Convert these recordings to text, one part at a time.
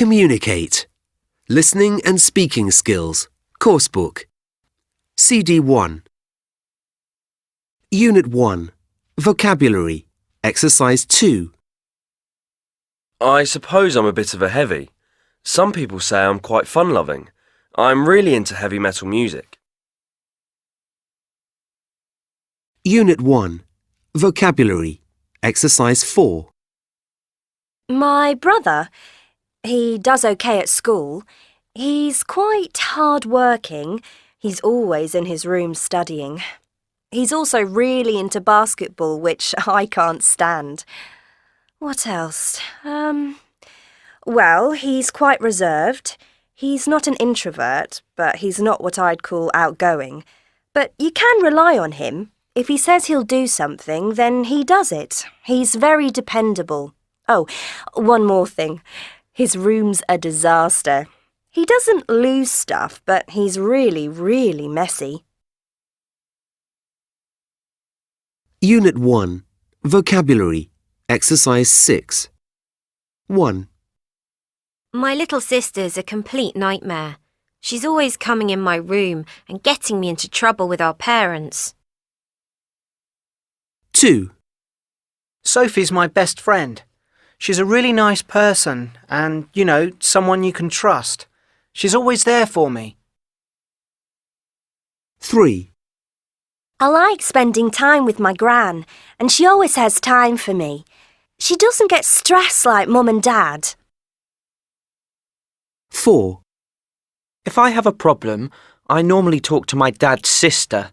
Communicate. Listening and speaking skills. Coursebook. CD1. Unit 1. Vocabulary. Exercise 2. I suppose I'm a bit of a heavy. Some people say I'm quite fun-loving. I'm really into heavy metal music. Unit 1. Vocabulary. Exercise 4. My brother, he does okay at school. He's quite hard-working. He's always in his room studying. He's also really into basketball, which I can't stand. What else? Well, he's quite reserved. He's not an introvert, but he's not what I'd call outgoing. But you can rely on him. If he says he'll do something, then he does it. He's very dependable. Oh, one more thing. His room's a disaster. He doesn't lose stuff, but he's really, really messy. Unit 1. Vocabulary. Exercise 6. 1. My little sister's a complete nightmare. She's always coming in my room and getting me into trouble with our parents. 2. Sophie's my best friend. She's a really nice person and, someone you can trust. She's always there for me. 3. I like spending time with my gran, and she always has time for me. She doesn't get stressed like Mum and Dad. 4. If I have a problem, I normally talk to my dad's sister.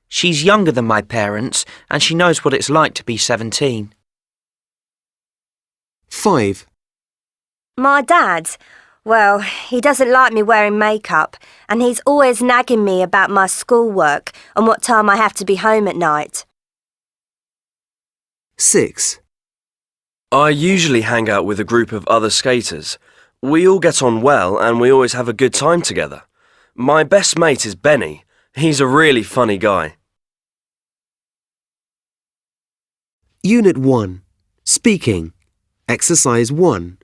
She's younger than my parents, and she knows what it's like to be 17. 5. My dad, well, he doesn't like me wearing makeup, and he's always nagging me about my schoolwork and what time I have to be home at night. 6. I usually hang out with a group of other skaters. We all get on well and we always have a good time together. My best mate is Benny. He's a really funny guy. Unit 1. Speaking. Exercise 1.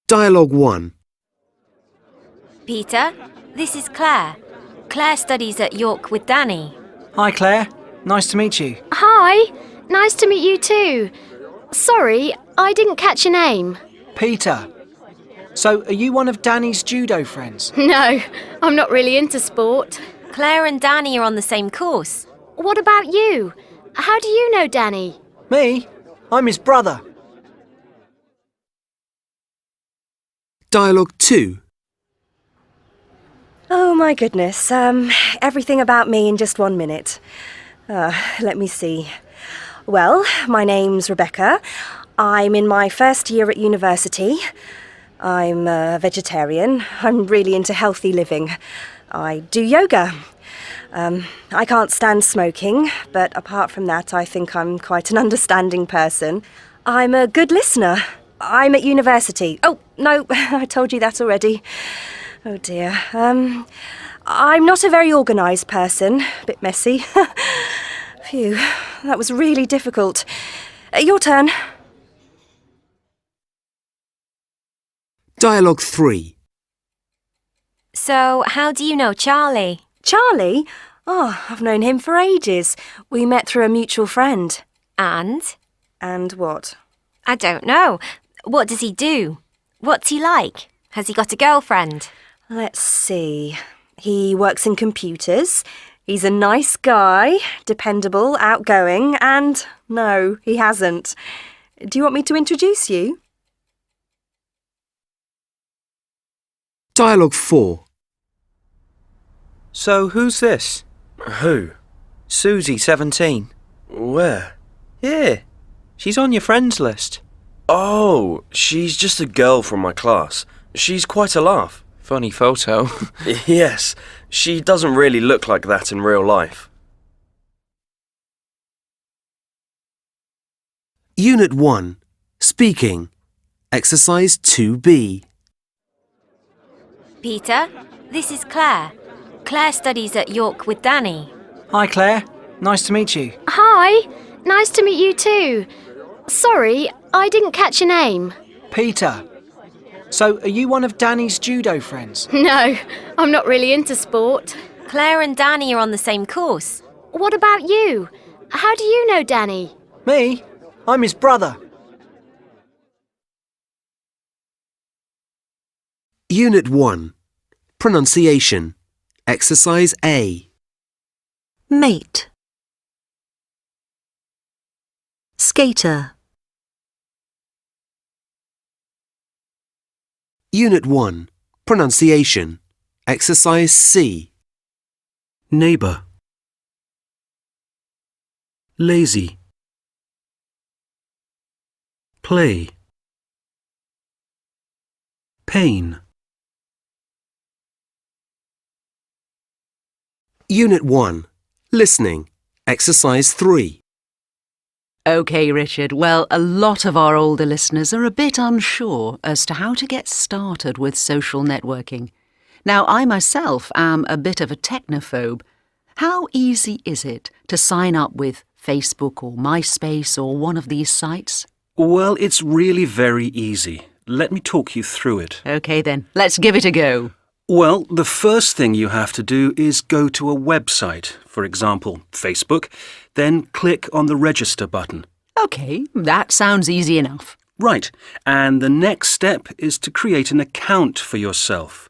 Dialogue 1. Peter, this is Claire. Claire studies at York with Danny. Hi, Claire. Nice to meet you. Hi, nice to meet you too. Sorry, I didn't catch your name. Peter. So, are you one of Danny's judo friends? No, I'm not really into sport. Claire and Danny are on the same course. What about you? How do you know Danny? Me? I'm his brother. Dialogue 2. Oh my goodness, everything about me in just 1 minute. Let me see. Well, my name's Rebecca. I'm in my first year at university. I'm a vegetarian. I'm really into healthy living. I do yoga. I can't stand smoking, but apart from that, I think I'm quite an understanding person. I'm a good listener. I'm at university. Oh, no, I told you that already. Oh dear. I'm not a very organised person. A bit messy. Phew, that was really difficult. Your turn. Dialogue 3. So, how do you know Charlie? Charlie? Oh, I've known him for ages. We met through a mutual friend. And? And what? I don't know. What does he do? What's he like? Has he got a girlfriend? Let's see. He works in computers. He's a nice guy, dependable, outgoing, and no, he hasn't. Do you want me to introduce you? Dialogue 4. So, who's this? Who? Susie, 17. Where? Here. She's on your friends list. Oh, she's just a girl from my class. She's quite a laugh. Funny photo. Yes, she doesn't really look like that in real life. Unit 1. Speaking. Exercise 2B. Peter, this is Claire. Claire studies at York with Danny. Hi, Claire. Nice to meet you. Hi, nice to meet you too. Sorry, I didn't catch your name. Peter. So, are you one of Danny's judo friends? No, I'm not really into sport. Claire and Danny are on the same course. What about you? How do you know Danny? Me? I'm his brother. Unit 1. Pronunciation. Exercise A. Mate. Skater. Unit 1. Pronunciation. Exercise C. Neighbor. Lazy. Play. Pain. Unit 1. Listening. Exercise 3. OK, Richard. Well, a lot of our older listeners are a bit unsure as to how to get started with social networking. Now, I myself am a bit of a technophobe. How easy is it to sign up with Facebook or MySpace or one of these sites? Well, it's really very easy. Let me talk you through it. OK then, let's give it a go. Well, the first thing you have to do is go to a website, for example, Facebook, then click on the register button. OK, that sounds easy enough. Right, and the next step is to create an account for yourself.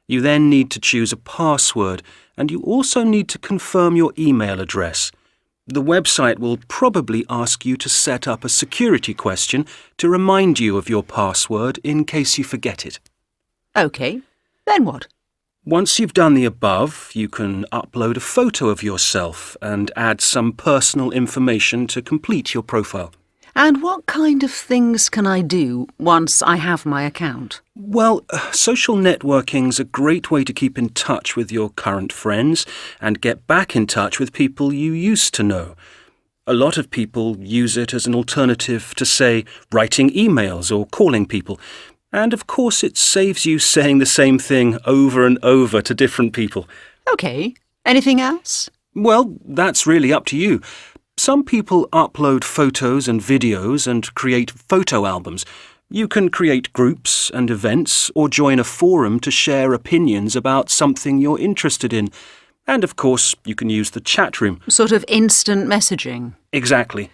You then need to choose a password, and you also need to confirm your email address. The website will probably ask you to set up a security question to remind you of your password in case you forget it. OK, then what? Once you've done the above, you can upload a photo of yourself and add some personal information to complete your profile. And what kind of things can I do once I have my account? Well, social networking's a great way to keep in touch with your current friends and get back in touch with people you used to know. A lot of people use it as an alternative to, say, writing emails or calling people. And of course it saves you saying the same thing over and over to different people. OK, anything else? Well, that's really up to you. Some people upload photos and videos and create photo albums. You can create groups and events or join a forum to share opinions about something you're interested in. And of course, you can use the chat room. Sort of instant messaging. Exactly.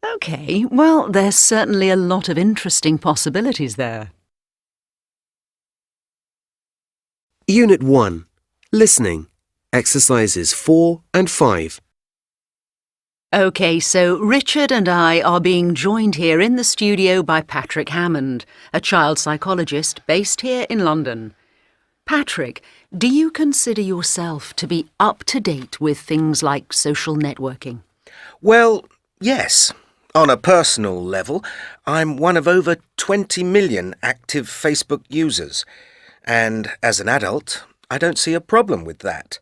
OK, well, there's certainly a lot of interesting possibilities there. Unit 1. Listening. Exercises 4 and 5. OK, so Richard and I are being joined here in the studio by Patrick Hammond, a child psychologist based here in London. Patrick, do you consider yourself to be up to date with things like social networking? Well, yes. On a personal level, I'm one of over 20 million active Facebook users. And as an adult, I don't see a problem with that.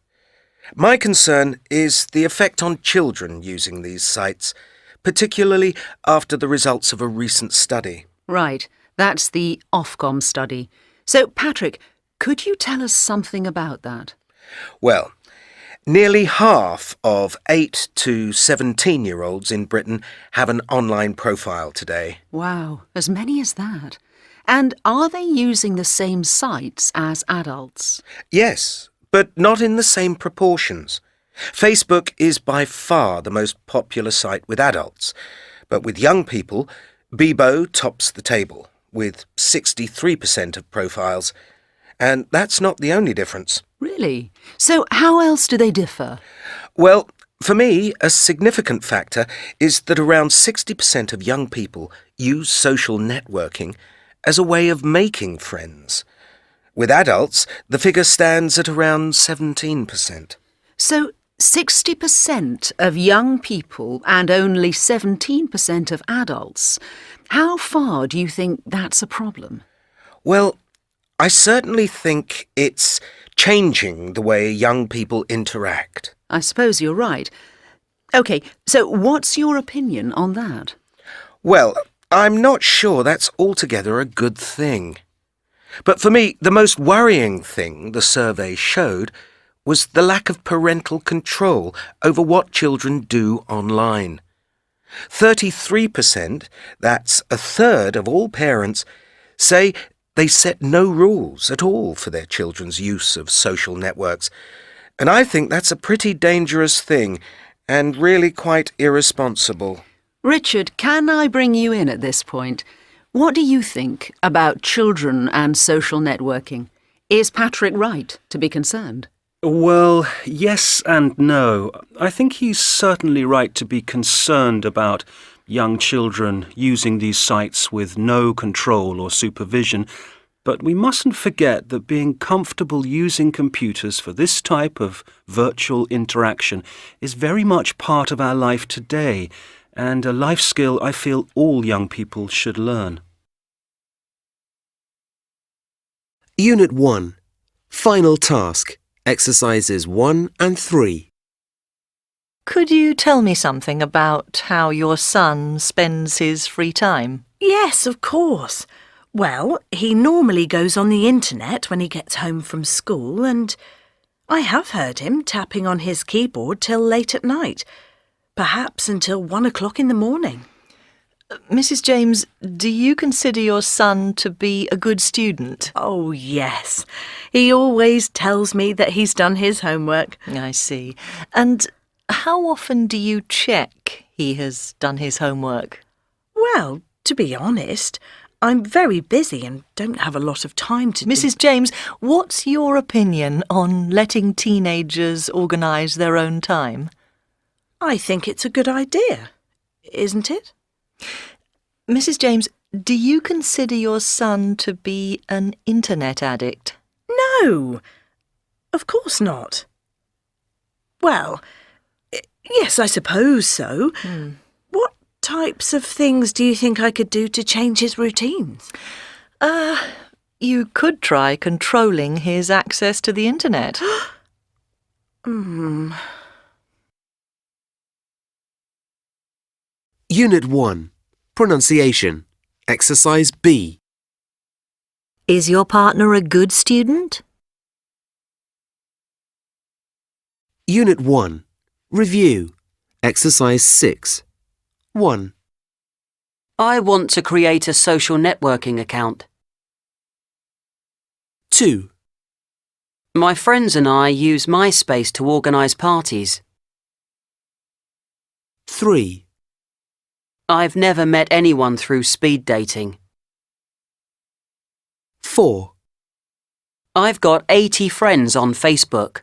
My concern is the effect on children using these sites, particularly after the results of a recent study. Right, that's the Ofcom study. So, Patrick, could you tell us something about that? Well, nearly half of 8 to 17-year-olds in Britain have an online profile today. Wow, as many as that. And are they using the same sites as adults? Yes, but not in the same proportions. Facebook is by far the most popular site with adults, but with young people, Bebo tops the table with 63% of profiles. And that's not the only difference. Really? So how else do they differ? Well, for me, a significant factor is that around 60% of young people use social networking as a way of making friends. With adults, the figure stands at around 17%. So 60% of young people and only 17% of adults. How far do you think that's a problem? Well, I certainly think it's changing the way young people interact. I suppose you're right. OK, so what's your opinion on that? Well, I'm not sure that's altogether a good thing. But for me, the most worrying thing the survey showed was the lack of parental control over what children do online. 33%, that's a third of all parents, say They set no rules at all for their children's use of social networks. And I think that's a pretty dangerous thing and really quite irresponsible. Richard, can I bring you in at this point? What do you think about children and social networking? Is Patrick right to be concerned? Well, yes and no. I think he's certainly right to be concerned about young children using these sites with no control or supervision, but we mustn't forget that being comfortable using computers for this type of virtual interaction is very much part of our life today, and a life skill I feel all young people should learn. Unit 1. Final task. Exercises 1 and 3. Could you tell me something about how your son spends his free time? Yes, of course. Well, he normally goes on the internet when he gets home from school, and I have heard him tapping on his keyboard till late at night, perhaps until 1 o'clock in the morning. Mrs. James, do you consider your son to be a good student? Oh, yes. He always tells me that he's done his homework. I see. And how often do you check he has done his homework? Well, to be honest, I'm very busy and don't have a lot of time to Mrs. James, what's your opinion on letting teenagers organise their own time? I think it's a good idea, isn't it? Mrs. James, do you consider your son to be an internet addict? No, of course not. Well, yes, I suppose so. What types of things do you think I could do to change his routines? You could try controlling his access to the internet. Unit 1. Pronunciation. Exercise B. Is your partner a good student? Unit 1. Review. Exercise 6. 1. I want to create a social networking account. 2. My friends and I use MySpace to organise parties. 3. I've never met anyone through speed dating. 4. I've got 80 friends on Facebook.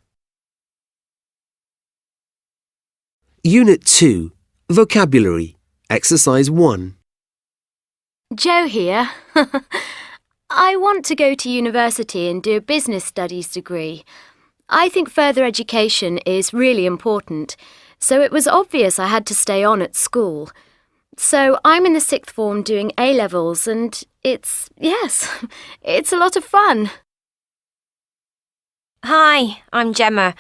Unit 2. Vocabulary. Exercise 1. Joe here. I want to go to university and do a business studies degree. I think further education is really important, so it was obvious I had to stay on at school. So I'm in the 6th form doing A-levels and it's a lot of fun. Hi, I'm Gemma.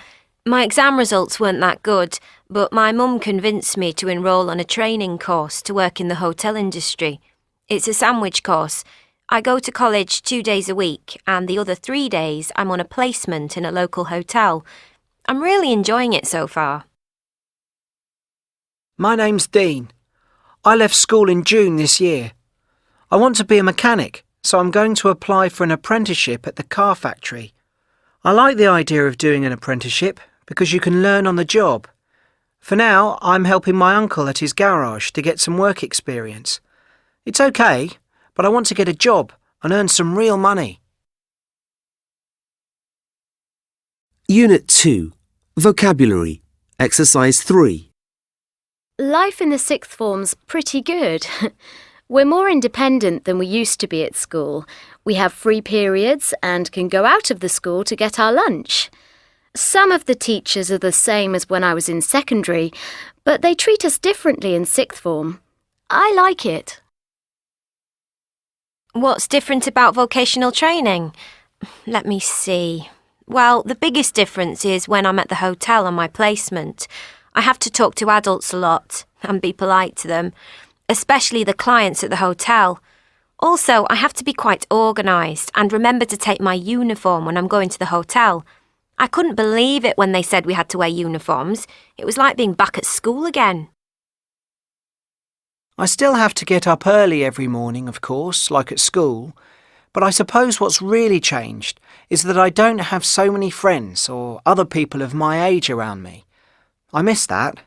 My exam results weren't that good, but my mum convinced me to enrol on a training course to work in the hotel industry. It's a sandwich course. I go to college 2 days a week, and the other 3 days I'm on a placement in a local hotel. I'm really enjoying it so far. My name's Dean. I left school in June this year. I want to be a mechanic, so I'm going to apply for an apprenticeship at the car factory. I like the idea of doing an apprenticeship because you can learn on the job. For now, I'm helping my uncle at his garage to get some work experience. It's okay, but I want to get a job and earn some real money. Unit 2. Vocabulary. Exercise 3. Life in the 6th form's pretty good. We're more independent than we used to be at school. We have free periods and can go out of the school to get our lunch. Some of the teachers are the same as when I was in secondary, but they treat us differently in 6th form. I like it. What's different about vocational training? Let me see. Well, the biggest difference is when I'm at the hotel on my placement. I have to talk to adults a lot and be polite to them, especially the clients at the hotel. Also, I have to be quite organised and remember to take my uniform when I'm going to the hotel. I couldn't believe it when they said we had to wear uniforms. It was like being back at school again. I still have to get up early every morning, of course, like at school, But I suppose what's really changed is that I don't have so many friends or other people of my age around me. I miss that.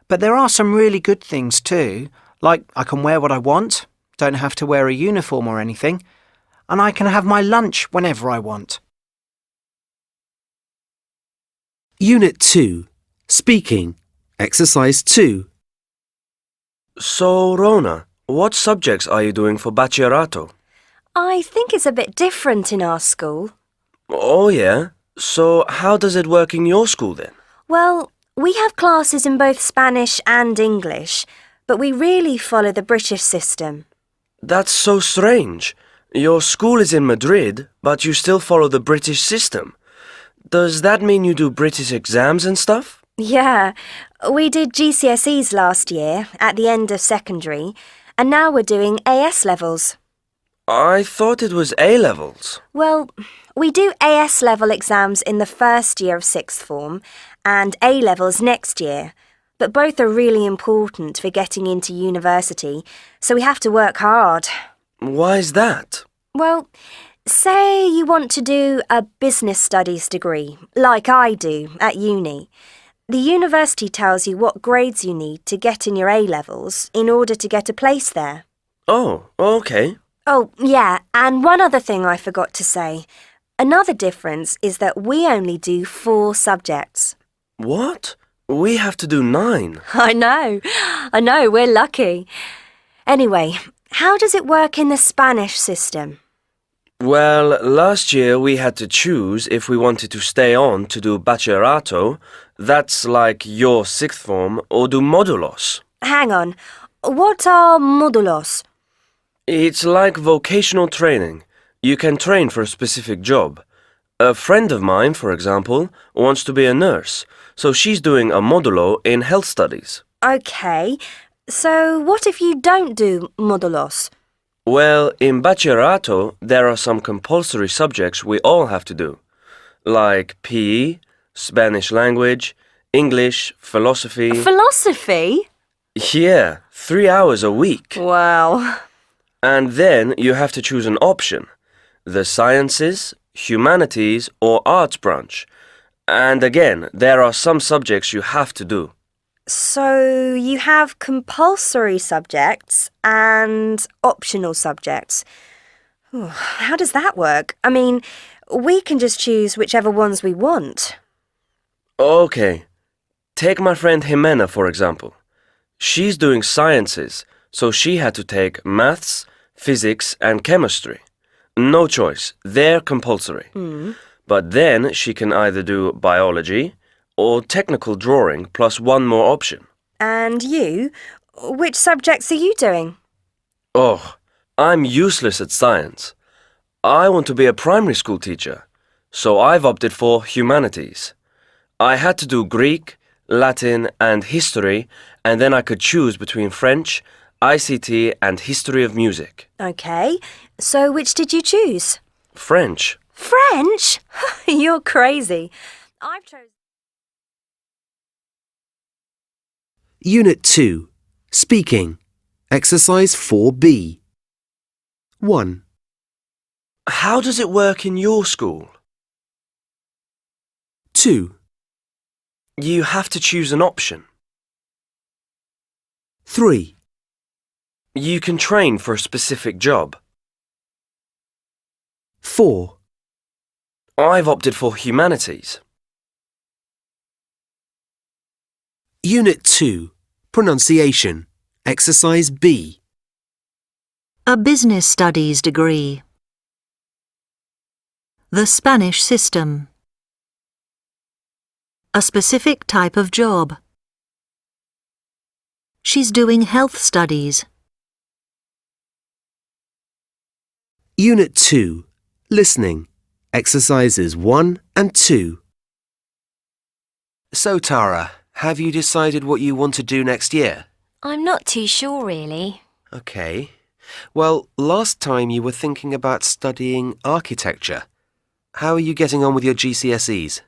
But there are some really good things too, like I can wear what I want, don't have to wear a uniform or anything, and I can have my lunch whenever I want. Unit 2. Speaking. Exercise 2. So, Rona, what subjects are you doing for Bacciarato? I think it's a bit different in our school. Oh, yeah? So, how does it work in your school then? Well, we have classes in both Spanish and English, but we really follow the British system. That's so strange. Your school is in Madrid, but you still follow the British system. Does that mean you do British exams and stuff? Yeah, we did GCSEs last year at the end of secondary, and now we're doing AS levels. I thought it was A-levels. Well, we do AS level exams in the first year of sixth form and A levels next year, but both are really important for getting into university, so we have to work hard. Why is that? Well, say you want to do a business studies degree, like I do at uni. The university tells you what grades you need to get in your A-levels in order to get a place there. Oh, okay. Oh, yeah, and one other thing I forgot to say. Another difference is that we only do 4 subjects. What? We have to do 9. I know, we're lucky. Anyway, how does it work in the Spanish system? Well, last year we had to choose if we wanted to stay on to do Bacciarato, that's like your sixth form, or do Modulos. Hang on, what are modulos? It's like vocational training. You can train for a specific job. A friend of mine, for example, wants to be a nurse, so she's doing a modulo in health studies. Okay, so what if you don't do modulos? Well, in Bacciarato, there are some compulsory subjects we all have to do, like PE, Spanish language, English, philosophy. Philosophy? Yeah, 3 hours a week. Wow. And then you have to choose an option, the sciences, humanities, or arts branch. And again, there are some subjects you have to do. So you have compulsory subjects and optional subjects. How does that work? I mean, we can just choose whichever ones we want. Okay, take my friend Jimena, for example. She's doing sciences, so she had to take maths, physics, and chemistry. No choice, they're compulsory. But then she can either do biology or technical drawing plus one more option. And you? Which subjects are you doing? Oh, I'm useless at science. I want to be a primary school teacher, so I've opted for humanities. I had to do Greek, Latin, and history, and then I could choose between French, ICT, and history of music. Okay, so which did you choose? French. French? You're crazy. I've chosen... Unit 2. Speaking. Exercise 4B. 1. How does it work in your school? 2. You have to choose an option. 3. You can train for a specific job. 4. I've opted for humanities. Unit 2. Pronunciation. Exercise B. A business studies degree. The Spanish system. A specific type of job. She's doing health studies. Unit 2. Listening. Exercises 1 and 2. So, Tara, have you decided what you want to do next year? I'm not too sure, really. Okay. Well, last time you were thinking about studying architecture. How are you getting on with your GCSEs?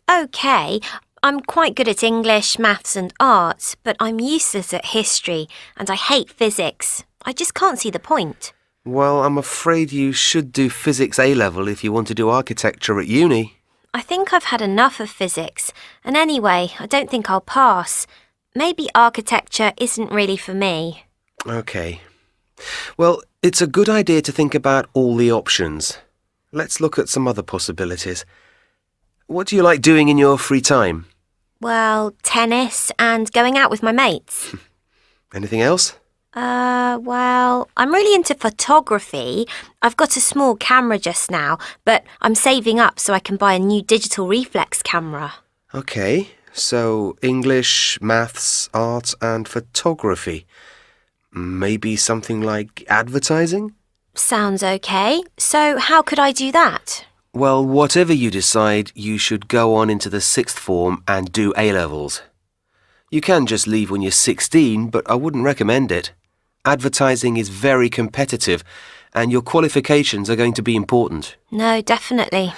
OK, I'm quite good at English, maths and art, but I'm useless at history and I hate physics. I just can't see the point. Well, I'm afraid you should do physics A-level if you want to do architecture at uni. I think I've had enough of physics, and anyway, I don't think I'll pass. Maybe architecture isn't really for me. OK. Well, it's a good idea to think about all the options. Let's look at some other possibilities. What do you like doing in your free time? Well, tennis and going out with my mates. Anything else? Well, I'm really into photography. I've got a small camera just now, but I'm saving up so I can buy a new digital reflex camera. OK, so English, maths, art and photography. Maybe something like advertising? Sounds okay. So how could I do that? Well, whatever you decide, you should go on into the sixth form and do A-levels. You can just leave when you're 16, but I wouldn't recommend it. Advertising is very competitive, and your qualifications are going to be important. No, definitely.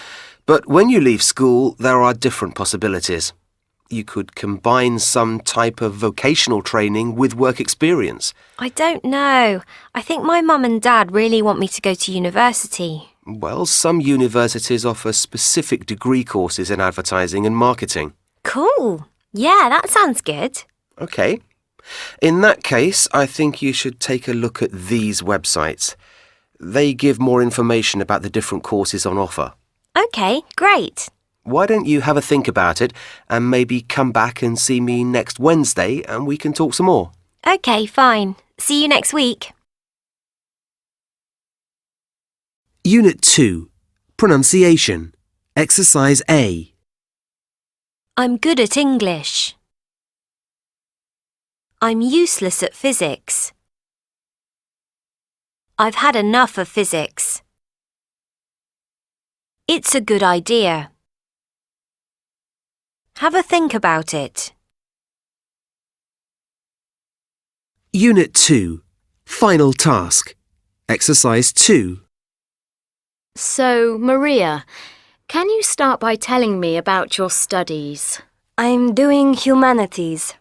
But when you leave school, there are different possibilities. You could combine some type of vocational training with work experience. I don't know. I think my mum and dad really want me to go to university. Well, some universities offer specific degree courses in advertising and marketing. Cool. Yeah, that sounds good. OK. In that case, I think you should take a look at these websites. They give more information about the different courses on offer. OK, great. Why don't you have a think about it and maybe come back and see me next Wednesday and we can talk some more? OK, fine. See you next week. Unit 2. Pronunciation. Exercise A. I'm good at English. I'm useless at physics. I've had enough of physics. It's a good idea. Have a think about it. Unit 2. Final task. Exercise 2. So, Maria, can you start by telling me about your studies? I'm doing humanities.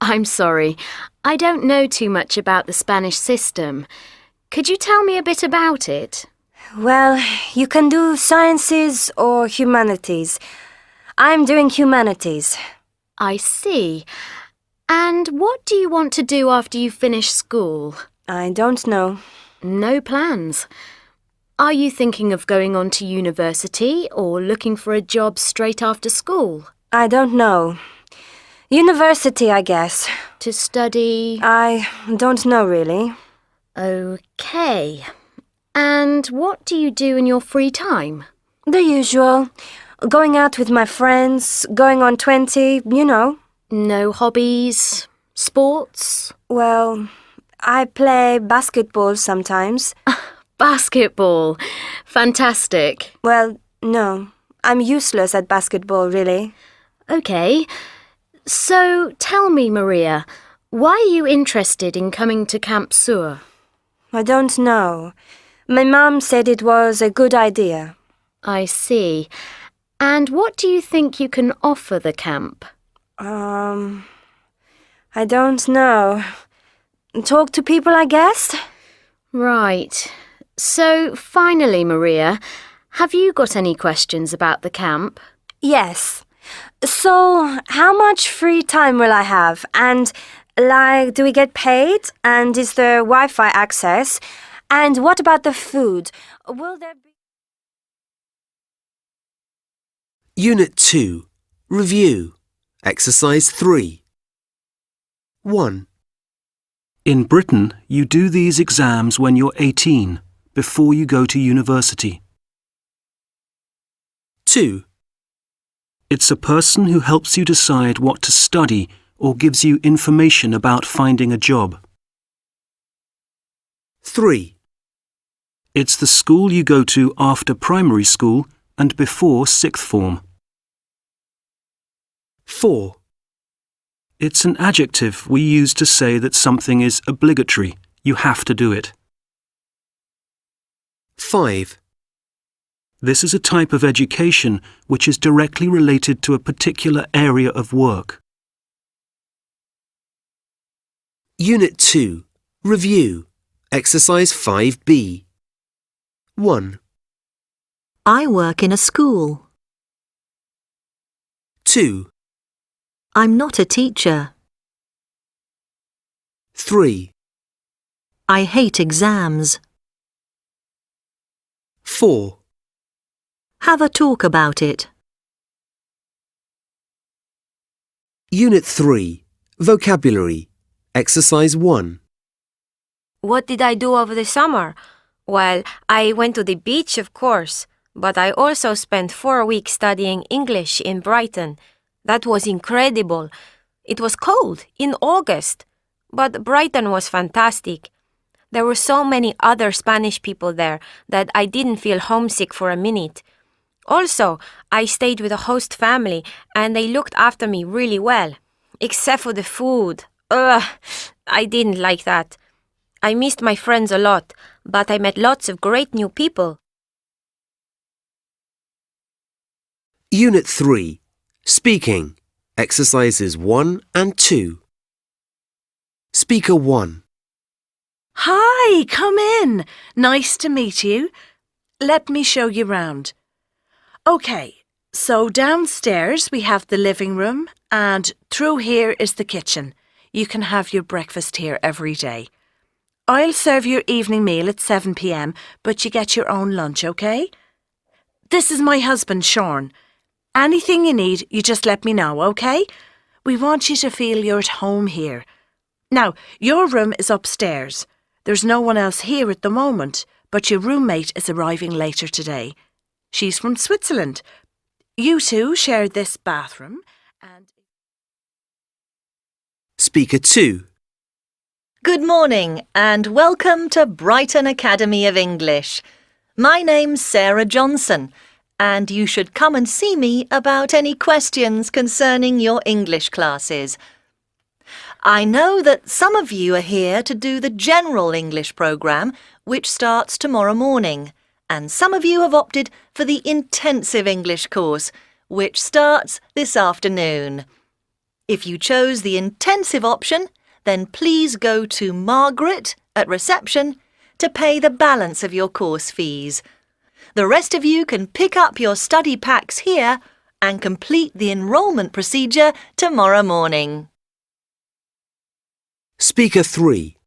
I'm sorry, I don't know too much about the Spanish system. Could you tell me a bit about it? Well, you can do sciences or humanities. I'm doing humanities. I see. And what do you want to do after you finish school? I don't know. No plans. Are you thinking of going on to university or looking for a job straight after school? I don't know. University, I guess. To study? I don't know really. OK. And what do you do in your free time? The usual. Going out with my friends, going on 20, you know. No hobbies? Sports? Well, I play basketball sometimes. Basketball. Fantastic. Well, no. I'm useless at basketball, really. OK. So, tell me, Maria, why are you interested in coming to Camp Sur? I don't know. My mum said it was a good idea. I see. And what do you think you can offer the camp? I don't know. Talk to people, I guess? Right. So, finally, Maria, have you got any questions about the camp? Yes. So, how much free time will I have? And, do we get paid? And is there Wi-Fi access? And what about the food? Will there be... Unit 2. Review. Exercise 3. 1. In Britain, you do these exams when you're 18, before you go to university. 2. It's a person who helps you decide what to study or gives you information about finding a job. 3. It's the school you go to after primary school and before sixth form. 4. It's an adjective we use to say that something is obligatory. You have to do it. 5. This is a type of education which is directly related to a particular area of work. Unit 2. Review. Exercise 5B. 1, I work in a school. 2, I'm not a teacher. 3, I hate exams. 4. Have a talk about it. Unit 3, Vocabulary, Exercise 1. What did I do over the summer? Well, I went to the beach, of course, but I also spent 4 weeks studying English in Brighton. That was incredible. It was cold in August, but Brighton was fantastic. There were so many other Spanish people there that I didn't feel homesick for a minute. Also, I stayed with a host family and they looked after me really well, except for the food. Ugh, I didn't like that. I missed my friends a lot, but I met lots of great new people. Unit 3, Speaking, Exercises 1 and 2. Speaker 1. Hi, come in. Nice to meet you. Let me show you round. OK, so downstairs we have the living room and through here is the kitchen. You can have your breakfast here every day. I'll serve your evening meal at 7 p.m, but you get your own lunch, OK? This is my husband, Sean. Anything you need, you just let me know, OK? We want you to feel you're at home here. Now, your room is upstairs. There's no one else here at the moment, but your roommate is arriving later today. She's from Switzerland. You two share this bathroom and... Speaker 2. Good morning and welcome to Brighton Academy of English. My name's Sarah Johnson and you should come and see me about any questions concerning your English classes. I know that some of you are here to do the General English programme, which starts tomorrow morning, and some of you have opted for the Intensive English course, which starts this afternoon. If you chose the intensive option, then please go to Margaret at reception to pay the balance of your course fees. The rest of you can pick up your study packs here and complete the enrolment procedure tomorrow morning. Speaker 3.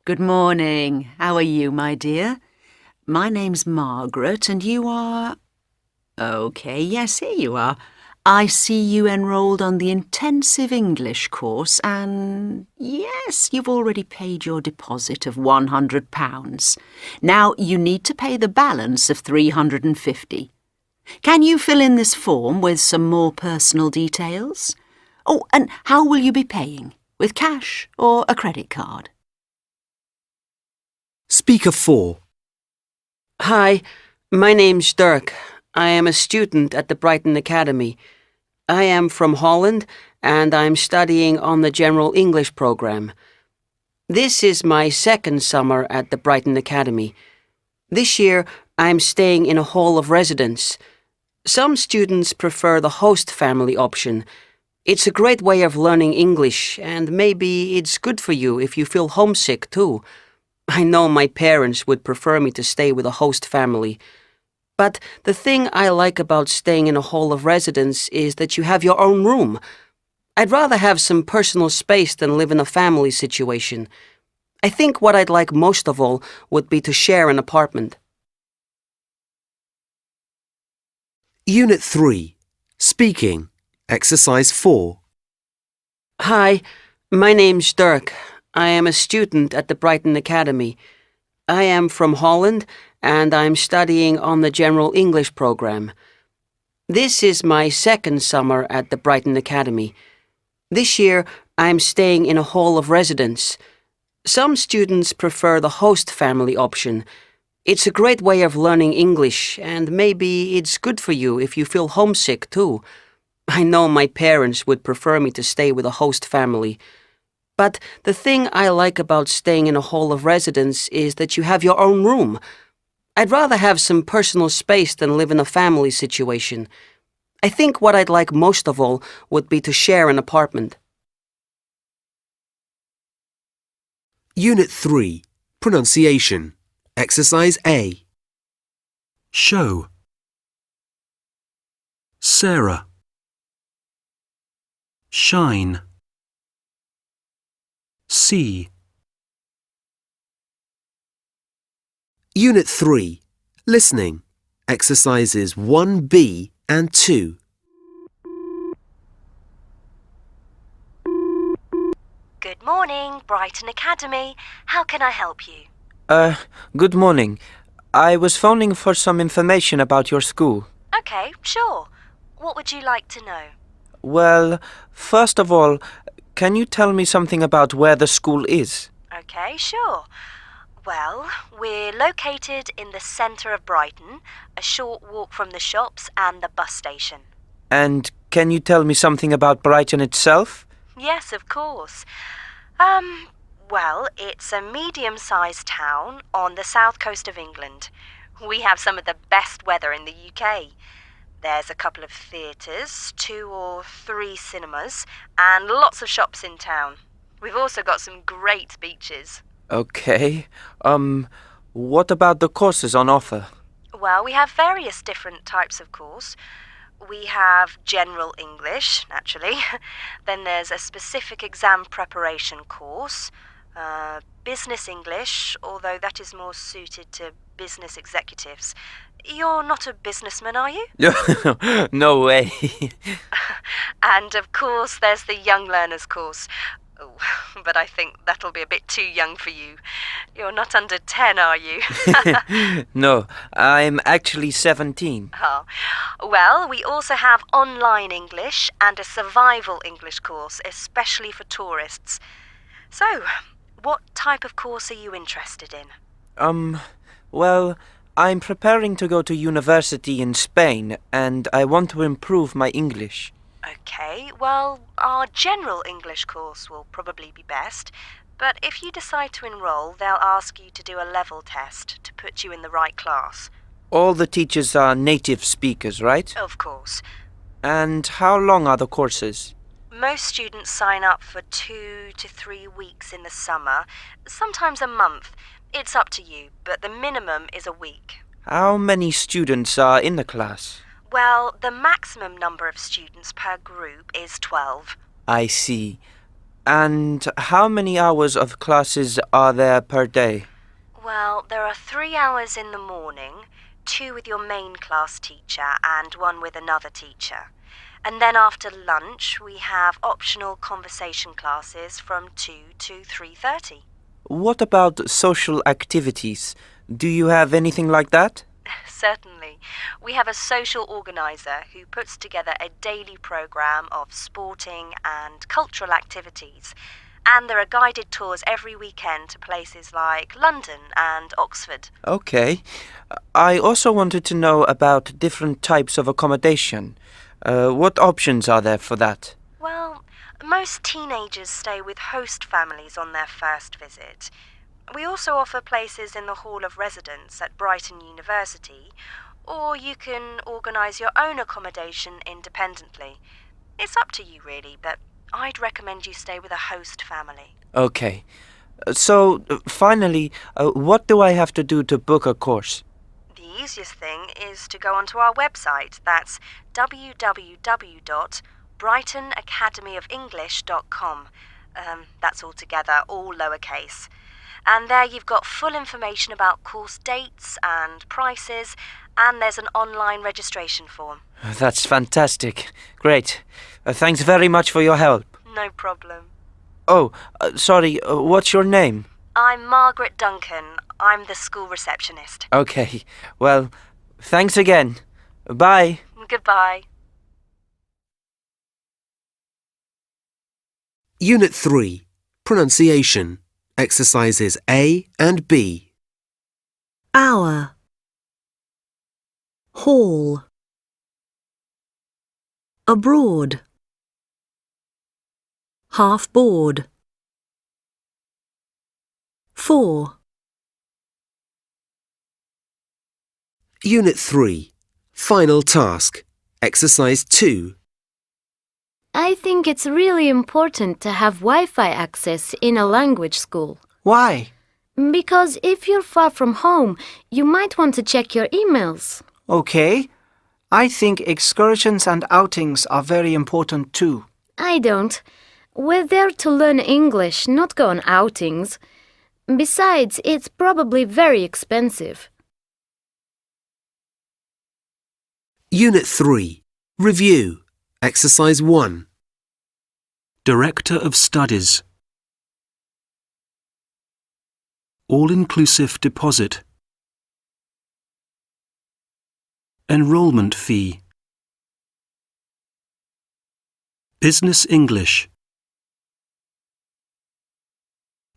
Good morning. How are you, my dear? My name's Margaret and you are... OK, yes, here you are. I see you enrolled on the Intensive English course and, yes, you've already paid your deposit of £100. Now, you need to pay the balance of £350. Can you fill in this form with some more personal details? Oh, and how will you be paying? With cash or a credit card? Speaker 4. Hi, my name's Dirk. I am a student at the Brighton Academy. I am from Holland and I'm studying on the General English program. This is my second summer at the Brighton Academy. This year I'm staying in a hall of residence. Some students prefer the host family option. It's a great way of learning English and maybe it's good for you if you feel homesick too. I know my parents would prefer me to stay with a host family. But the thing I like about staying in a hall of residence is that you have your own room. I'd rather have some personal space than live in a family situation. I think what I'd like most of all would be to share an apartment. Unit 3, Speaking, Exercise 4. Hi, my name's Dirk. I am a student at the Brighton Academy. I am from Holland and I'm studying on the General English program. This is my second summer at the Brighton Academy. This year I'm staying in a hall of residence. Some students prefer the host family option. It's a great way of learning English and maybe it's good for you if you feel homesick too. I know my parents would prefer me to stay with a host family. But the thing I like about staying in a hall of residence is that you have your own room. I'd rather have some personal space than live in a family situation. I think what I'd like most of all would be to share an apartment. Unit 3, Pronunciation, Exercise A. show, Sarah, shine, see. Unit 3. Listening. Exercises 1B and 2. Good morning, Brighton Academy. How can I help you? Good morning. I was phoning for some information about your school. Okay, sure. What would you like to know? Well, first of all, can you tell me something about where the school is? Okay, sure. Well, we're located in the centre of Brighton, a short walk from the shops and the bus station. And can you tell me something about Brighton itself? Yes, of course. Well, it's a medium-sized town on the south coast of England. We have some of the best weather in the UK. There's a couple of theatres, 2 or 3 cinemas, and lots of shops in town. We've also got some great beaches. Okay. What about the courses on offer? Well, we have various different types of course. We have general English, naturally. Then there's a specific exam preparation course. Business English, although that is more suited to business executives. You're not a businessman, are you? No way. And of course, there's the Young Learners course. Oh, but I think that'll be a bit too young for you. You're not under 10, are you? No, I'm actually 17. Oh. Well, we also have online English and a survival English course, especially for tourists. So, what type of course are you interested in? Well, I'm preparing to go to university in Spain, and I want to improve my English. Okay, well, our general English course will probably be best, but if you decide to enroll, they'll ask you to do a level test to put you in the right class. All the teachers are native speakers, right? Of course. And how long are the courses? Most students sign up for 2 to 3 weeks in the summer, sometimes a month. It's up to you, but the minimum is a week. How many students are in the class? Well, the maximum number of students per group is 12. I see. And how many hours of classes are there per day? Well, there are 3 hours in the morning, 2 with your main class teacher and 1 with another teacher. And then after lunch, we have optional conversation classes from 2 to 3:30. What about social activities? Do you have anything like that? Certainly. We have a social organiser who puts together a daily programme of sporting and cultural activities. And there are guided tours every weekend to places like London and Oxford. Okay. I also wanted to know about different types of accommodation. What options are there for that? Well, most teenagers stay with host families on their first visit. We also offer places in the Hall of Residence at Brighton University, or you can organise your own accommodation independently. It's up to you really, but I'd recommend you stay with a host family. Okay. So, finally, what do I have to do to book a course? The easiest thing is to go onto our website. That's www.brightonacademyoфenglish.com. That's all together, all lowercase. And there you've got full information about course dates and prices, and there's an online registration form. That's fantastic. Great. Thanks very much for your help. No problem. Oh, sorry, what's your name? I'm Margaret Duncan. I'm the school receptionist. Okay, well, thanks again. Bye. Goodbye. Unit 3. Pronunciation. Exercises A and B. Hour. Hall. Abroad. Half board. 4. Unit 3. Final task. Exercise 2. I think it's really important to have Wi-Fi access in a language school. Why? Because if you're far from home, you might want to check your emails. OK. I think excursions and outings are very important too. I don't. We're there to learn English, not go on outings. Besides, it's probably very expensive. Unit 3. Review. Exercise 1. Director of Studies. All-inclusive deposit. Enrollment fee. Business English.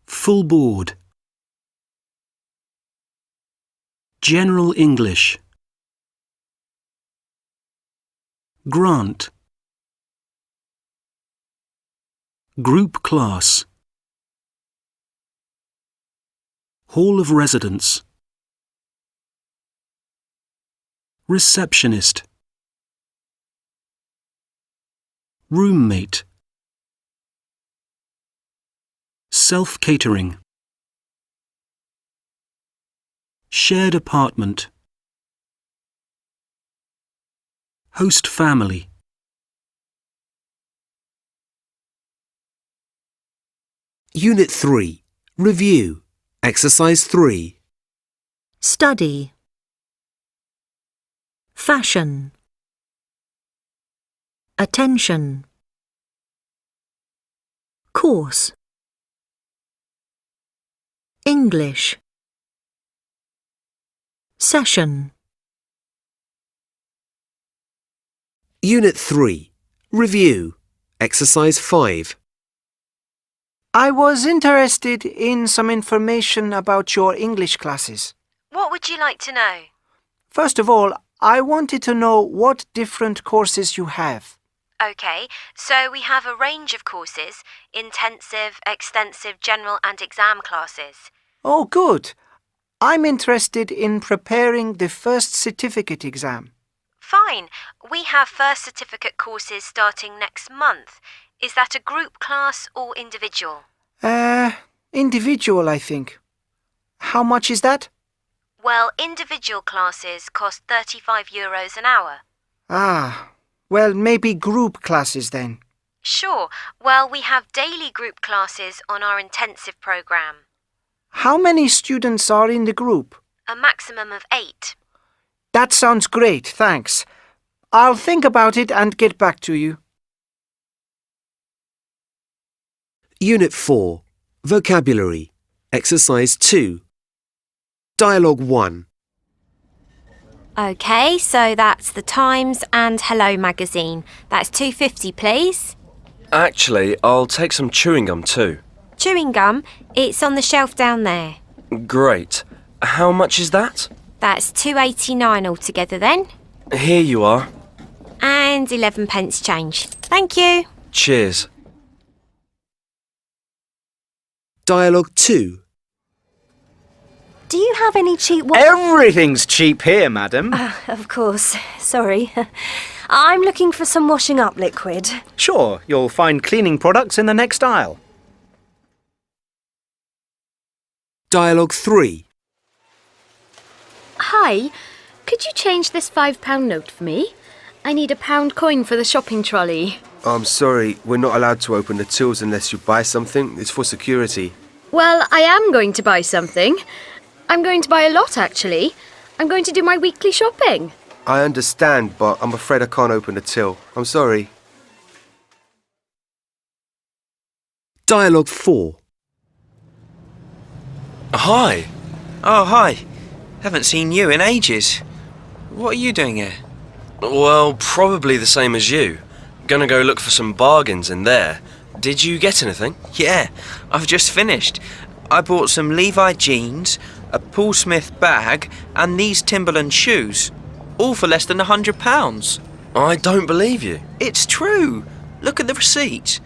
Full board. General English. Grant. Group class. Hall of residence. Receptionist. Roommate. Self-catering. Shared apartment. Host family. Unit 3. Review. Exercise 3. Study. Fashion. Attention. Course. English. Session. Unit 3. Review. Exercise 5. I was interested in some information about your English classes. What would you like to know? First of all, I wanted to know what different courses you have. OK, so we have a range of courses: intensive, extensive, general and exam classes. Oh, good. I'm interested in preparing the first certificate exam. Fine. We have first certificate courses starting next month. Is that a group class or individual? Individual, I think. How much is that? Well, individual classes cost €35 an hour. Ah, well, maybe group classes then. Sure. Well, we have daily group classes on our intensive program. How many students are in the group? A maximum of 8. That sounds great, thanks. I'll think about it and get back to you. Unit 4. Vocabulary. Exercise 2. Dialogue 1. OK, so that's the Times and Hello magazine. That's $2.50, please. Actually, I'll take some chewing gum too. Chewing gum, it's on the shelf down there. Great. How much is that? That's $2.89 altogether then. Here you are. And 11 pence change. Thank you. Cheers. Dialogue 2. Do you have any cheap... Everything's cheap here, madam. Of course. Sorry. I'm looking for some washing up liquid. Sure, you'll find cleaning products in the next aisle. Dialogue 3. Hi, could you change this £5 note for me? I need a £1 coin for the shopping trolley. I'm sorry, we're not allowed to open the tills unless you buy something. It's for security. Well, I am going to buy something. I'm going to buy a lot, actually. I'm going to do my weekly shopping. I understand, but I'm afraid I can't open the till. I'm sorry. Dialogue 4. Hi. Oh, hi. Haven't seen you in ages. What are you doing here? Well, probably the same as you. Gonna go look for some bargains in there. Did you get anything? Yeah, I've just finished. I bought some Levi jeans, a Paul Smith bag, and these Timberland shoes. All for less than £100. I don't believe you. It's true. Look at the receipt.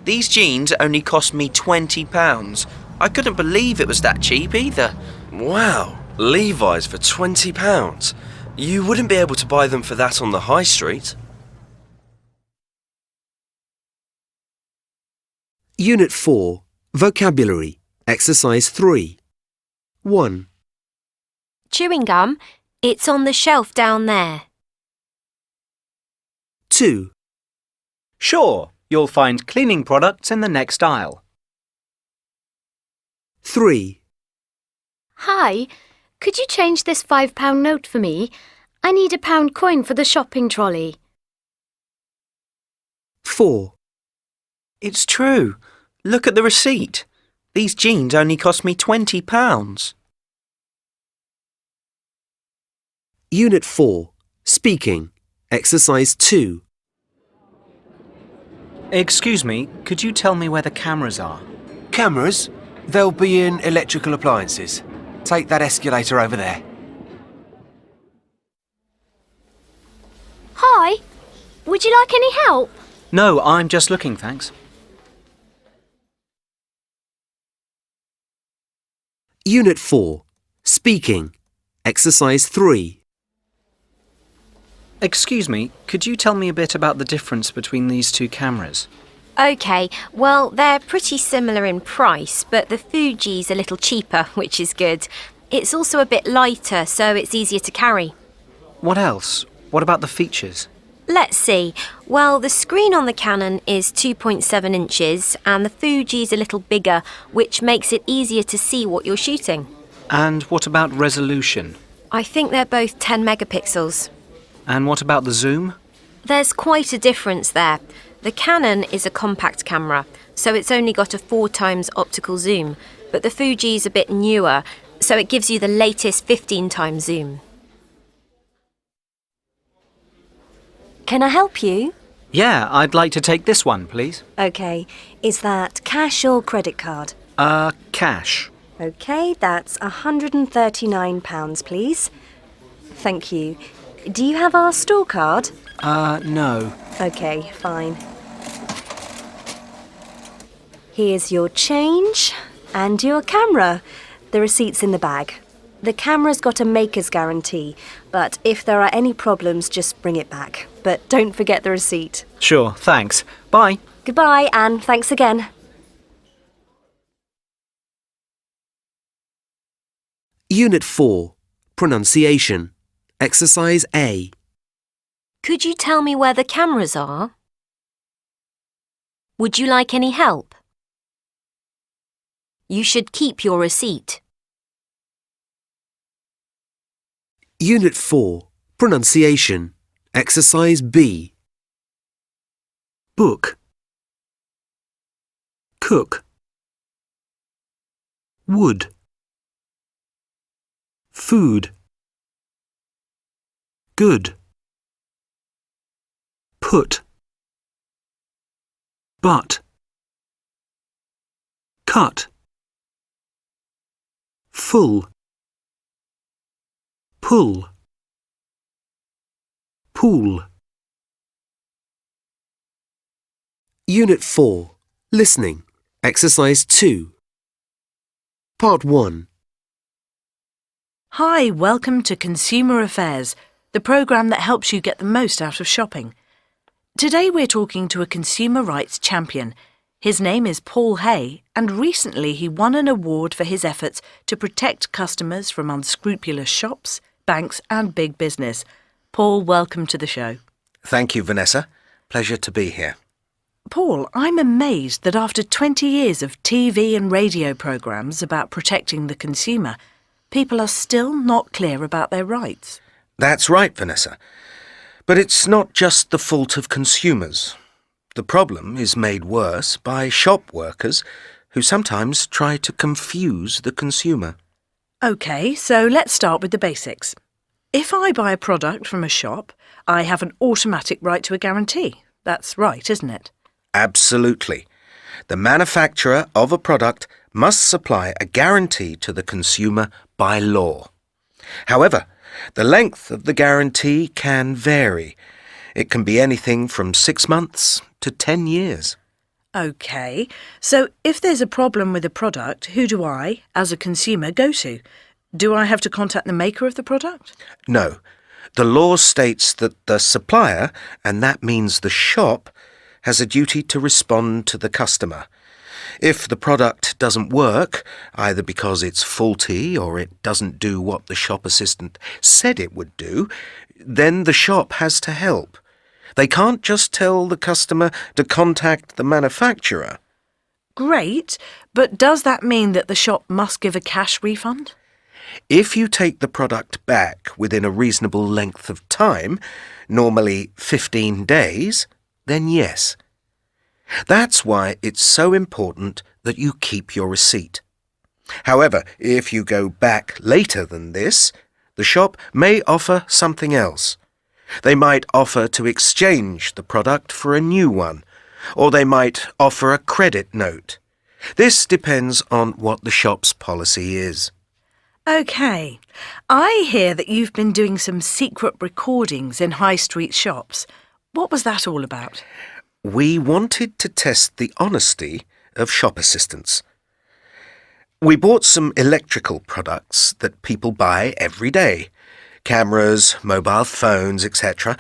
These jeans only cost me £20. I couldn't believe it was that cheap either. Wow, Levi's for £20. You wouldn't be able to buy them for that on the high street. Unit 4. Vocabulary. Exercise 3. 1, Chewing gum? It's on the shelf down there. 2, Sure, you'll find cleaning products in the next aisle. 3, Hi, could you change this £5 note for me? I need a pound coin for the shopping trolley. 4, It's true. Look at the receipt. These jeans only cost me £20. Unit 4, Speaking, Exercise 2. Excuse me, could you tell me where the cameras are? Cameras? They'll be in electrical appliances. Take that escalator over there. Hi, would you like any help? No, I'm just looking, thanks. Unit 4, Speaking, Exercise 3. Excuse me, could you tell me a bit about the difference between these two cameras? OK, well, they're pretty similar in price, but the Fuji's a little cheaper, which is good. It's also a bit lighter, so it's easier to carry. What else? What about the features? Let's see. Well, the screen on the Canon is 2.7 inches and the Fuji's a little bigger, which makes it easier to see what you're shooting. And what about resolution? I think they're both 10 megapixels. And what about the zoom? There's quite a difference there. The Canon is a compact camera, so it's only got a 4 times optical zoom, but the Fuji's a bit newer, so it gives you the latest 15 times zoom. Can I help you? Yeah, I'd like to take this one, please. OK. Is that cash or credit card? Cash. OK, that's £139, please. Thank you. Do you have our store card? No. OK, fine. Here's your change and your camera. The receipt's in the bag. The camera's got a maker's guarantee, but if there are any problems, just bring it back. But don't forget the receipt. Sure, thanks. Bye. Goodbye, and thanks again. Unit 4, Pronunciation, Exercise A. Could you tell me where the cameras are? Would you like any help? You should keep your receipt. Unit 4, Pronunciation, Exercise B. Book, cook, wood, food, good, put, but, cut, full, pull, pool. Unit 4, Listening, Exercise 2. Part 1. Hi, welcome to Consumer Affairs, the programme that helps you get the most out of shopping. Today we're talking to a consumer rights champion. His name is Paul Hay, and recently he won an award for his efforts to protect customers from unscrupulous shops, banks and big business. Paul, welcome to the show. Thank you, Vanessa. Pleasure to be here. Paul, I'm amazed that after 20 years of TV and radio programmes about protecting the consumer, people are still not clear about their rights. That's right, Vanessa. But it's not just the fault of consumers. The problem is made worse by shop workers who sometimes try to confuse the consumer. OK, so let's start with the basics. If I buy a product from a shop, I have an automatic right to a guarantee. That's right, isn't it? Absolutely. The manufacturer of a product must supply a guarantee to the consumer by law. However, the length of the guarantee can vary. It can be anything from 6 months to 10 years. OK, so if there's a problem with a product, who do I, as a consumer, go to? Do I have to contact the maker of the product? No. The law states that the supplier, and that means the shop, has a duty to respond to the customer. If the product doesn't work, either because it's faulty or it doesn't do what the shop assistant said it would do, then the shop has to help. They can't just tell the customer to contact the manufacturer. Great, but does that mean that the shop must give a cash refund? If you take the product back within a reasonable length of time, normally 15 days, then yes. That's why it's so important that you keep your receipt. However, if you go back later than this, the shop may offer something else. They might offer to exchange the product for a new one, or they might offer a credit note. This depends on what the shop's policy is. OK. I hear that you've been doing some secret recordings in high street shops. What was that all about? We wanted to test the honesty of shop assistants. We bought some electrical products that people buy every day, cameras, mobile phones, etc.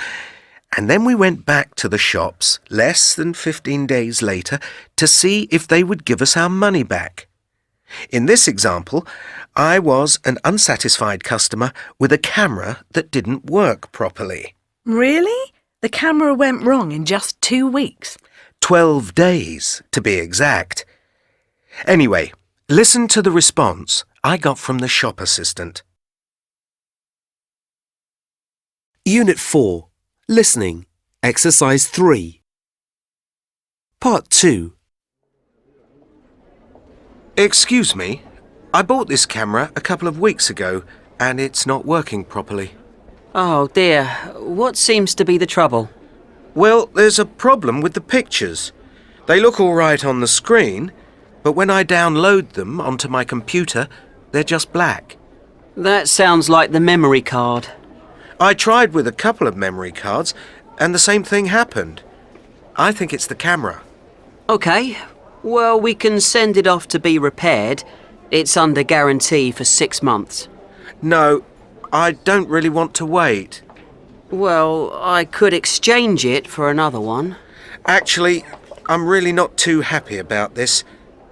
And then we went back to the shops less than 15 days later to see if they would give us our money back. In this example, I was an unsatisfied customer with a camera that didn't work properly. Really? The camera went wrong in just 2 weeks? 12 days, to be exact. Anyway, listen to the response I got from the shop assistant. Unit 4. Listening. Exercise 3. Part 2. Excuse me, I bought this camera a couple of weeks ago and it's not working properly. Oh dear, what seems to be the trouble? Well, there's a problem with the pictures. They look all right on the screen, but when I download them onto my computer, they're just black. That sounds like the memory card. I tried with a couple of memory cards and the same thing happened. I think it's the camera. OK, well, we can send it off to be repaired. It's under guarantee for 6 months. No, I don't really want to wait. Well, I could exchange it for another one. Actually, I'm really not too happy about this.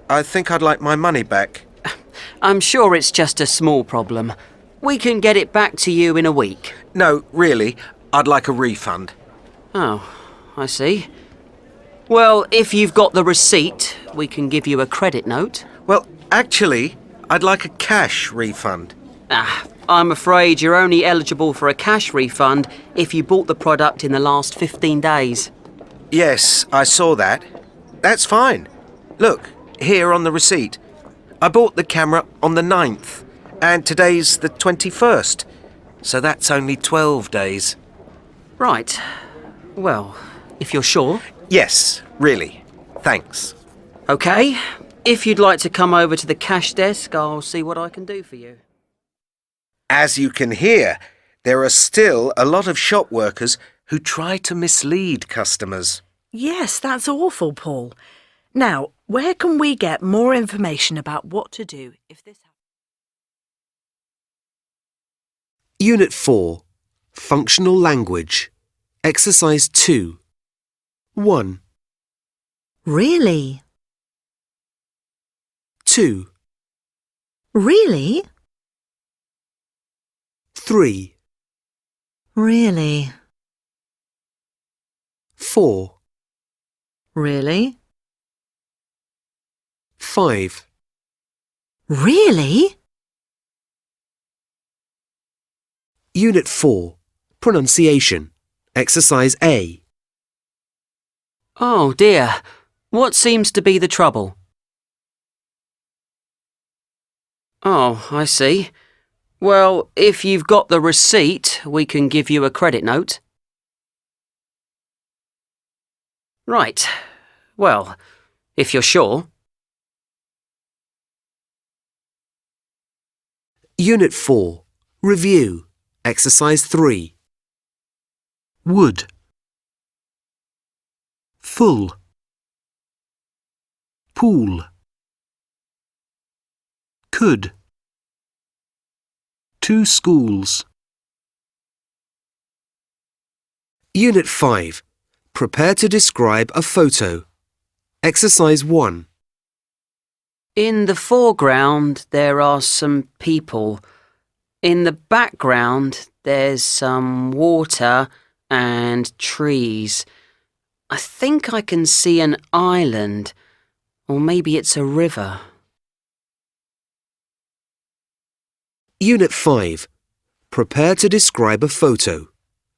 I think I'd like my money back. I'm sure it's just a small problem. We can get it back to you in a week. No, really, I'd like a refund. Oh, I see. Well, if you've got the receipt, we can give you a credit note. Well, actually, I'd like a cash refund. I'm afraid you're only eligible for a cash refund if you bought the product in the last 15 days. Yes, I saw that. That's fine. Look, here on the receipt. I bought the camera on the 9th, and today's the 21st. So that's only 12 days. Right. Well, if you're sure. Yes, really. Thanks. OK. If you'd like to come over to the cash desk, I'll see what I can do for you. As you can hear, there are still a lot of shop workers who try to mislead customers. Yes, that's awful, Paul. Now, where can we get more information about what to do if this happens? Unit 4. Functional Language. Exercise 2. 1, Really? 2, Really? 3, Really? 4, Really? 5. Really? Unit 4. Pronunciation. Exercise A. Oh dear. What seems to be the trouble? Oh, I see. Well, if you've got the receipt, we can give you a credit note. Right. Well, if you're sure. Unit 4. Review. Exercise 3. Would. Full. Pool. Could. 2 schools. Unit 5. Prepare to describe a photo. Exercise 1. In the foreground, there are some people. In the background, there's some water and trees. I think I can see an island, or maybe it's a river. Unit 5. Prepare to describe a photo.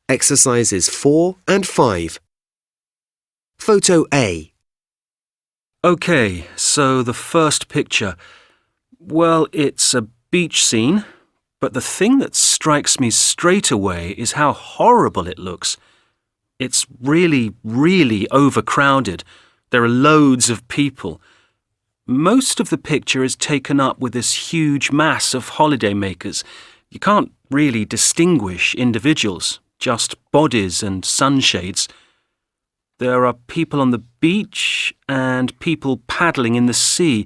Exercises 4 and 5. Photo A. OK, so the first picture. Well, it's a beach scene, but the thing that strikes me straight away is how horrible it looks. It's really, really overcrowded. There are loads of people. Most of the picture is taken up with this huge mass of holidaymakers. You can't really distinguish individuals, just bodies and sunshades. There are people on the beach and people paddling in the sea,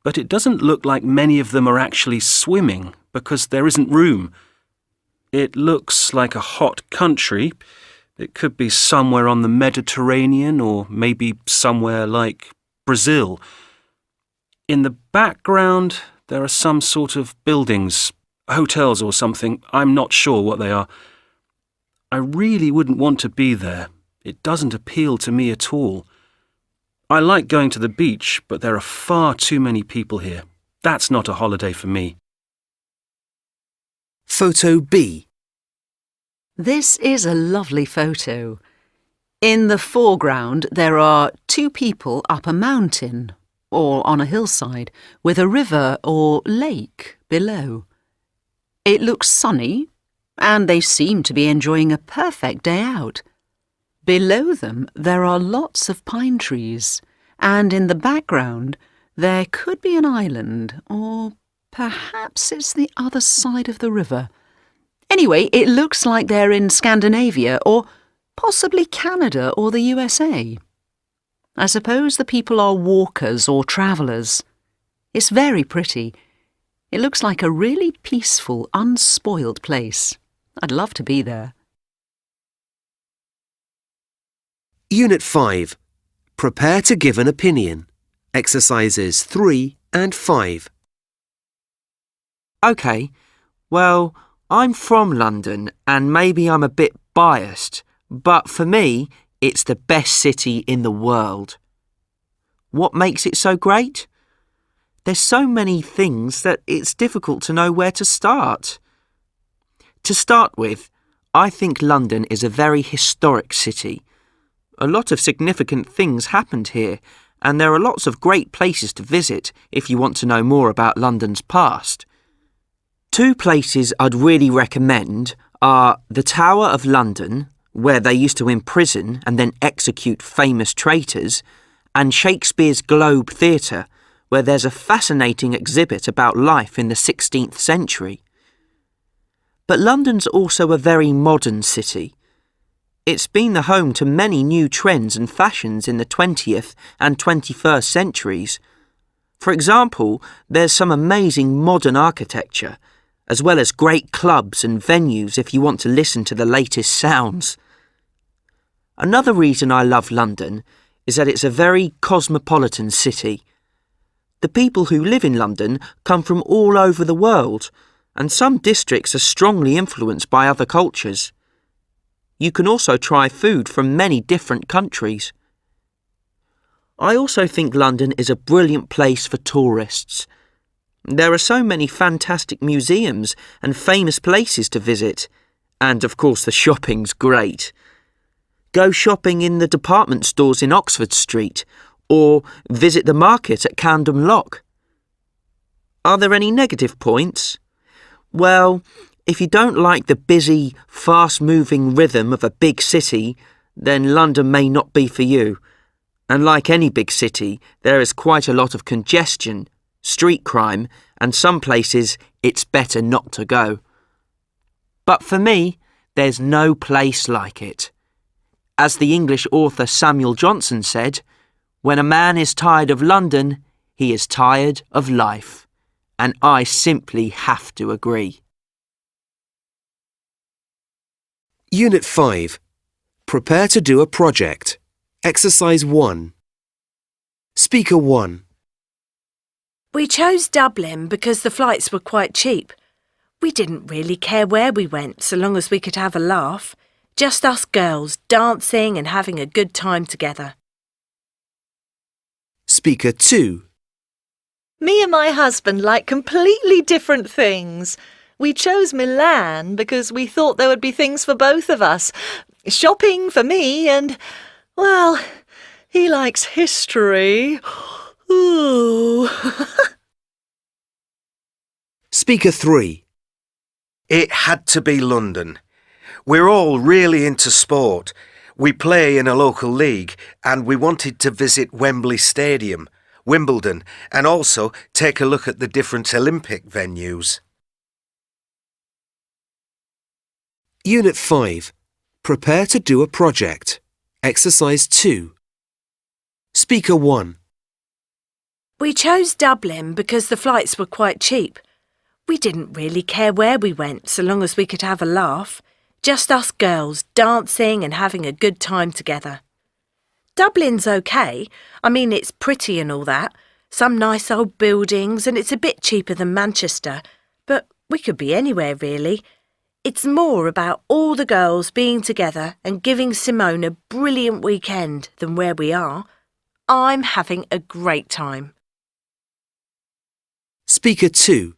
but it doesn't look like many of them are actually swimming because there isn't room. It looks like a hot country. It could be somewhere on the Mediterranean or maybe somewhere like Brazil. In the background, there are some sort of buildings, hotels or something. I'm not sure what they are. I really wouldn't want to be there. It doesn't appeal to me at all. I like going to the beach, but there are far too many people here. That's not a holiday for me. Photo B. This is a lovely photo. In the foreground, there are two people up a mountain or on a hillside with a river or lake below. It looks sunny, and they seem to be enjoying a perfect day out. Below them, there are lots of pine trees, and in the background, there could be an island, or perhaps it's the other side of the river. Anyway, it looks like they're in Scandinavia, or possibly Canada or the USA. I suppose the people are walkers or travellers. It's very pretty. It looks like a really peaceful, unspoiled place. I'd love to be there. Unit 5. Prepare to give an opinion. Exercises 3 and 5. OK, well, I'm from London and maybe I'm a bit biased, but for me, it's the best city in the world. What makes it so great? There's so many things that it's difficult to know where to start. To start with, I think London is a very historic city. A lot of significant things happened here, and there are lots of great places to visit if you want to know more about London's past. Two places I'd really recommend are the Tower of London, where they used to imprison and then execute famous traitors, and Shakespeare's Globe Theatre, where there's a fascinating exhibit about life in the 16th century. But London's also a very modern city. It's been the home to many new trends and fashions in the 20th and 21st centuries. For example, there's some amazing modern architecture, as well as great clubs and venues if you want to listen to the latest sounds. Another reason I love London is that it's a very cosmopolitan city. The people who live in London come from all over the world, and some districts are strongly influenced by other cultures. You can also try food from many different countries. I also think London is a brilliant place for tourists. There are so many fantastic museums and famous places to visit, and of course the shopping's great. Go shopping in the department stores in Oxford Street, or visit the market at Camden Lock. Are there any negative points? Well, if you don't like the busy, fast-moving rhythm of a big city, then London may not be for you. And like any big city, there is quite a lot of congestion, street crime, and some places it's better not to go. But for me, there's no place like it. As the English author Samuel Johnson said, "When a man is tired of London, he is tired of life." And I simply have to agree. Unit 5. Prepare to do a project. Exercise 1. Speaker 1. We chose Dublin because the flights were quite cheap. We didn't really care where we went so long as we could have a laugh. Just us girls dancing and having a good time together. Speaker 2. Me and my husband like completely different things. We chose Milan because we thought there would be things for both of us. Shopping for me and, well, he likes history. Ooh. Speaker 3. It had to be London. We're all really into sport. We play in a local league and we wanted to visit Wembley Stadium, Wimbledon, and also take a look at the different Olympic venues. Unit 5. Prepare to do a project. Exercise 2. Speaker 1. We chose Dublin because the flights were quite cheap. We didn't really care where we went so long as we could have a laugh. Just us girls dancing and having a good time together. Dublin's okay. I mean, it's pretty and all that. Some nice old buildings and it's a bit cheaper than Manchester. But we could be anywhere really. It's more about all the girls being together and giving Simone a brilliant weekend than where we are. I'm having a great time. Speaker 2.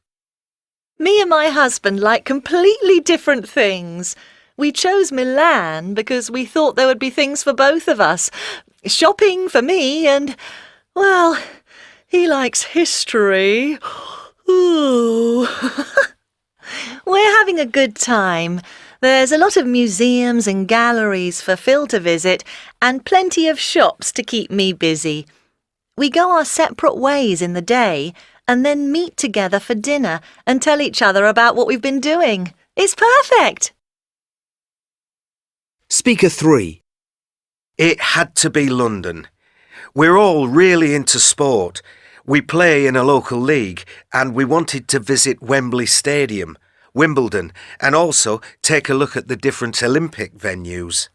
Me and my husband like completely different things. We chose Milan because we thought there would be things for both of us. Shopping for me and, well, he likes history. Ooh. We're having a good time. There's a lot of museums and galleries for Phil to visit and plenty of shops to keep me busy. We go our separate ways in the day and then meet together for dinner and tell each other about what we've been doing. It's perfect! Speaker 3. It had to be London. We're all really into sport. We play in a local league and we wanted to visit Wembley Stadium, Wimbledon, and also take a look at the different Olympic venues.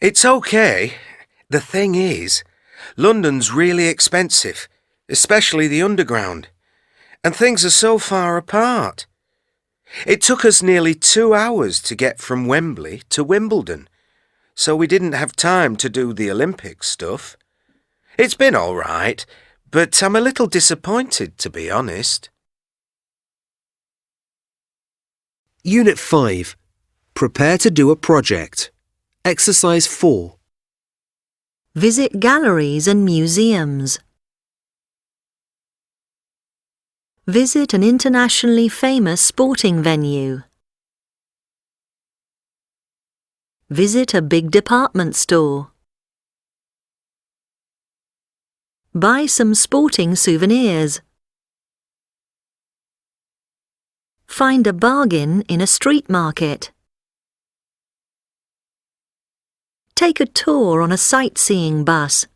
It's okay. The thing is, London's really expensive, especially the underground, and things are so far apart. It took us nearly 2 hours to get from Wembley to Wimbledon, so we didn't have time to do the Olympic stuff. It's been all right, but I'm a little disappointed, to be honest. Unit 5. Prepare to do a project. Exercise 4. Visit galleries and museums. Visit an internationally famous sporting venue. Visit a big department store. Buy some sporting souvenirs. Find a bargain in a street market. Take a tour on a sightseeing bus.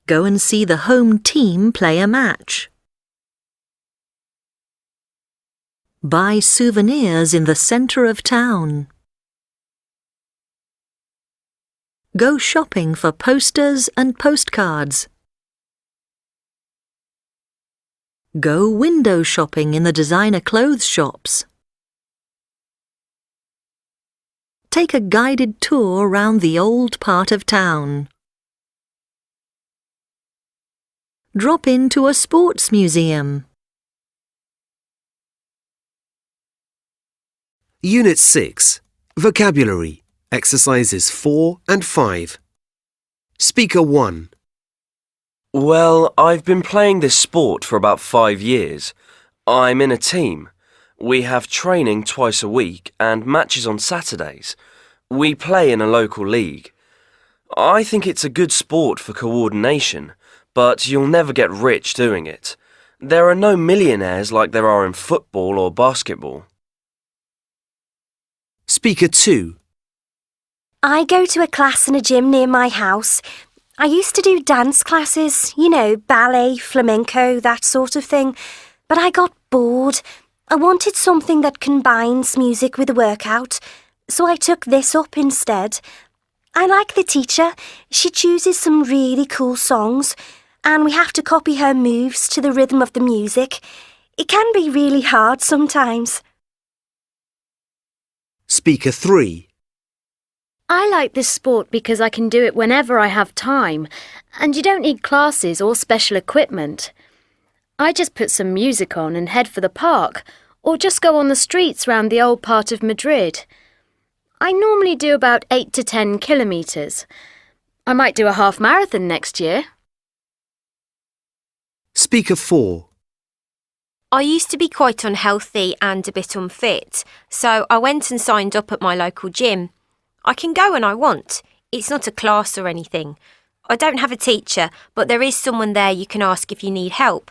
Go and see the home team play a match. Buy souvenirs in the centre of town. Go shopping for posters and postcards. Go window shopping in the designer clothes shops. Take a guided tour round the old part of town. Drop into a sports museum. Unit 6. Vocabulary. Exercises 4 and 5. Speaker 1. Well, I've been playing this sport for about 5 years. I'm in a team. We have training twice a week and matches on Saturdays. We play in a local league. I think it's a good sport for coordination, but you'll never get rich doing it. There are no millionaires like there are in football or basketball. Speaker 2. I go to a class in a gym near my house. I used to do dance classes, you know, ballet, flamenco, that sort of thing. But I got bored. I wanted something that combines music with a workout, so I took this up instead. I like the teacher. She chooses some really cool songs, and we have to copy her moves to the rhythm of the music. It can be really hard sometimes. Speaker 3. I like this sport because I can do it whenever I have time, and you don't need classes or special equipment. I just put some music on and head for the park, or just go on the streets round the old part of Madrid. I normally do about 8 to 10 kilometres. I might do a half marathon next year. Speaker 4. I used to be quite unhealthy and a bit unfit, so I went and signed up at my local gym. I can go when I want. It's not a class or anything. I don't have a teacher, but there is someone there you can ask if you need help.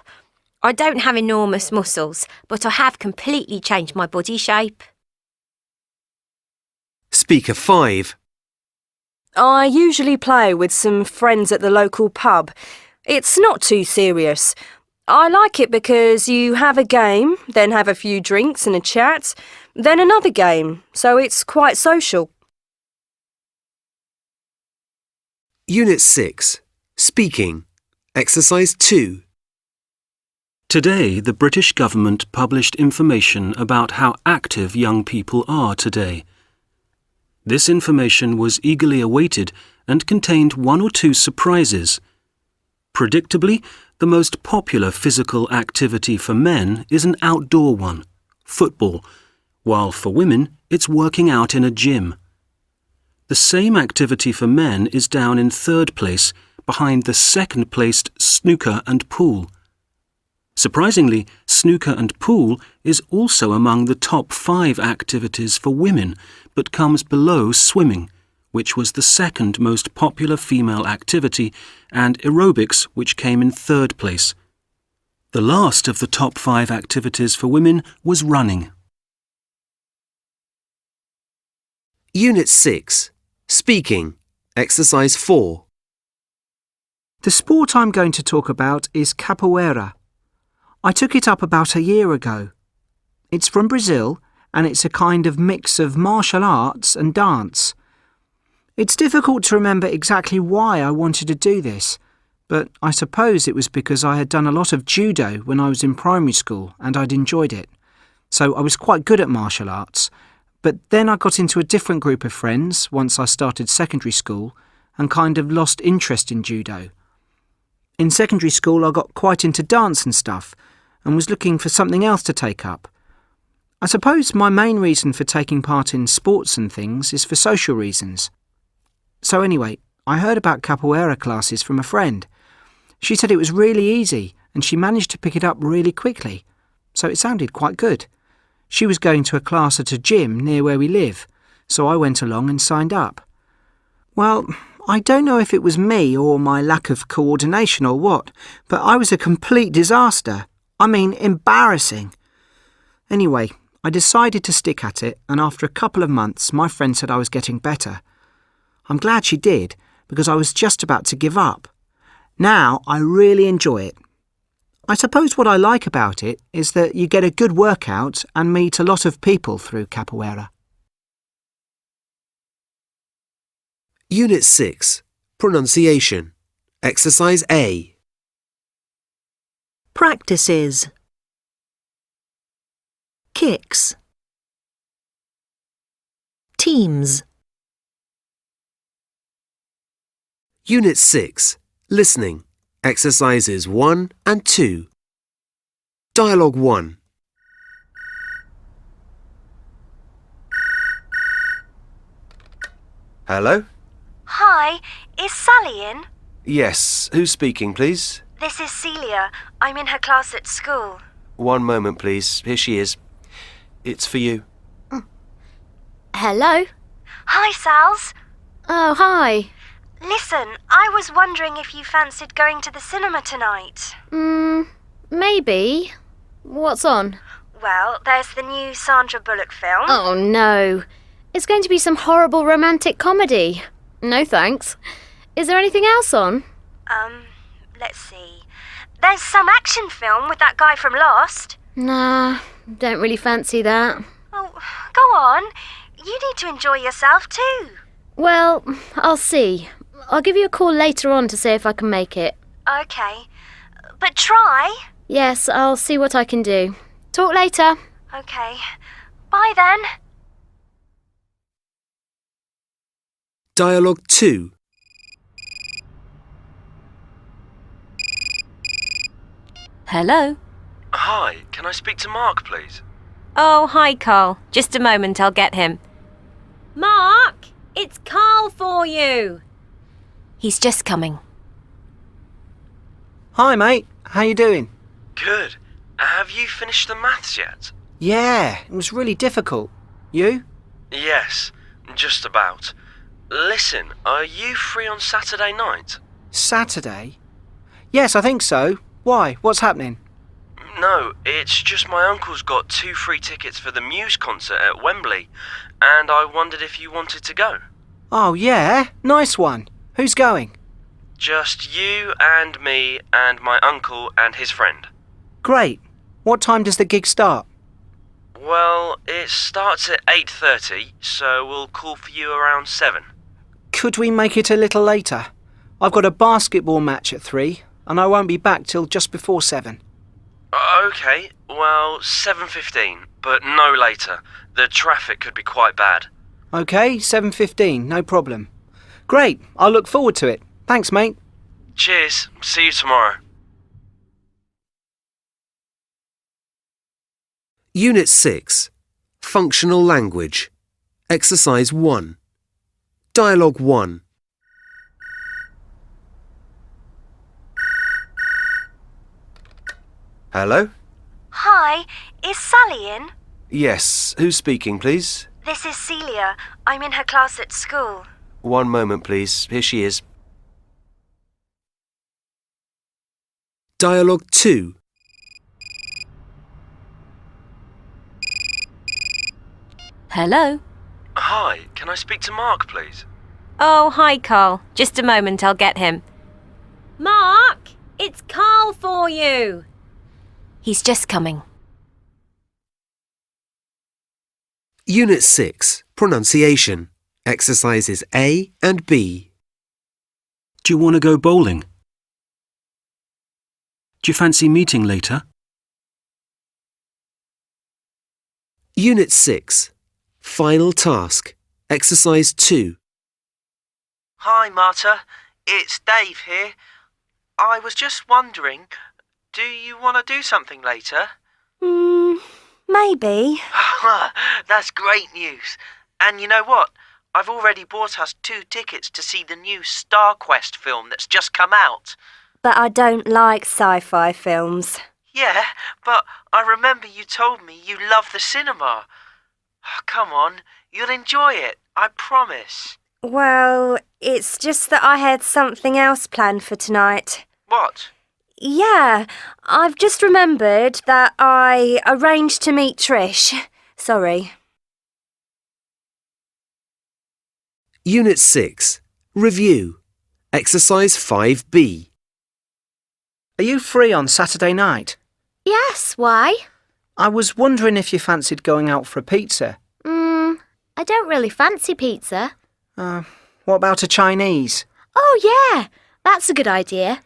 I don't have enormous muscles, but I have completely changed my body shape. Speaker 5. I usually play with some friends at the local pub. It's not too serious. I like it because you have a game, then have a few drinks and a chat, then another game, so it's quite social. Unit 6. Speaking. Exercise 2. Today, the British government published information about how active young people are today. This information was eagerly awaited and contained one or two surprises. Predictably, the most popular physical activity for men is an outdoor one, football, while for women it's working out in a gym. The same activity for men is down in third place, behind the second-placed snooker and pool. Surprisingly, snooker and pool is also among the top 5 activities for women, but comes below swimming, which was the second most popular female activity, and aerobics, which came in third place. The last of the top 5 activities for women was running. Unit 6. Speaking. Exercise 4. The sport I'm going to talk about is capoeira. I took it up about a year ago. It's from Brazil, and it's a kind of mix of martial arts and dance. It's difficult to remember exactly why I wanted to do this, but I suppose it was because I had done a lot of judo when I was in primary school and I'd enjoyed it. So I was quite good at martial arts, but then I got into a different group of friends once I started secondary school and kind of lost interest in judo. In secondary school I got quite into dance and stuff and was looking for something else to take up. I suppose my main reason for taking part in sports and things is for social reasons. So anyway, I heard about capoeira classes from a friend. She said it was really easy and she managed to pick it up really quickly, so it sounded quite good. She was going to a class at a gym near where we live, so I went along and signed up. Well, I don't know if it was me or my lack of coordination or what, but I was a complete disaster. I mean, embarrassing. Anyway, I decided to stick at it, and after a couple of months, my friend said I was getting better. I'm glad she did, because I was just about to give up. Now I really enjoy it. I suppose what I like about it is that you get a good workout and meet a lot of people through capoeira. Unit 6. Pronunciation. Exercise A. Practices. Kicks. Teams. Unit 6. Listening. Exercises 1 and 2. Dialogue 1. Hello? Hi, is Sally in? Yes. Who's speaking, please? This is Celia. I'm in her class at school. One moment, please. Here she is. It's for you. Hello? Hi, Sals. Oh, hi. Listen, I was wondering if you fancied going to the cinema tonight. Maybe. What's on? Well, there's the new Sandra Bullock film. Oh, no. It's going to be some horrible romantic comedy. No thanks. Is there anything else on? Let's see. There's some action film with that guy from Lost. Nah, don't really fancy that. Oh, go on. You need to enjoy yourself too. Well, I'll see. I'll give you a call later on to see if I can make it. Okay. But try. Yes, I'll see what I can do. Talk later. Okay. Bye then. Dialogue 2. Hello? Hi, can I speak to Mark, please? Oh, hi, Carl. Just a moment, I'll get him. Mark, it's Carl for you. He's just coming. Hi, mate. How you doing? Good. Have you finished the maths yet? Yeah, it was really difficult. You? Yes, just about. Listen, are you free on Saturday night? Saturday? Yes, I think so. Why? What's happening? No, it's just my uncle's got 2 free tickets for the Muse concert at Wembley, and I wondered if you wanted to go. Oh, yeah? Nice one. Who's going? Just you and me and my uncle and his friend. Great. What time does the gig start? Well, it starts at 8:30, so we'll call for you around 7. Could we make it a little later? I've got a basketball match at 3, and I won't be back till just before 7. Okay, well, 7:15, but no later. The traffic could be quite bad. Okay, 7:15, no problem. Great, I'll look forward to it. Thanks, mate. Cheers, see you tomorrow. Unit 6. Functional Language. Exercise 1. Dialogue 1. Hello? Hi, is Sally in? Yes, who's speaking, please? This is Celia. I'm in her class at school. One moment, please. Here she is. Dialogue 2. Hello? Hi, can I speak to Mark, please? Oh, hi, Carl. Just a moment, I'll get him. Mark, it's Carl for you. He's just coming. Unit 6. Pronunciation. Exercises A and B. Do you want to go bowling? Do you fancy meeting later? Unit 6. Final task. Exercise 2. Hi, Marta. It's Dave here. I was just wondering, do you want to do something later? Maybe. That's great news. And you know what? I've already bought us 2 tickets to see the new Star Quest film that's just come out. But I don't like sci-fi films. Yeah, but I remember you told me you love the cinema. Come on, you'll enjoy it, I promise. Well, it's just that I had something else planned for tonight. What? Yeah, I've just remembered that I arranged to meet Trish. Sorry. Unit 6. Review. Exercise 5B. Are you free on Saturday night? Yes, why? I was wondering if you fancied going out for a pizza. I don't really fancy pizza. What about a Chinese? Oh, yeah, that's a good idea.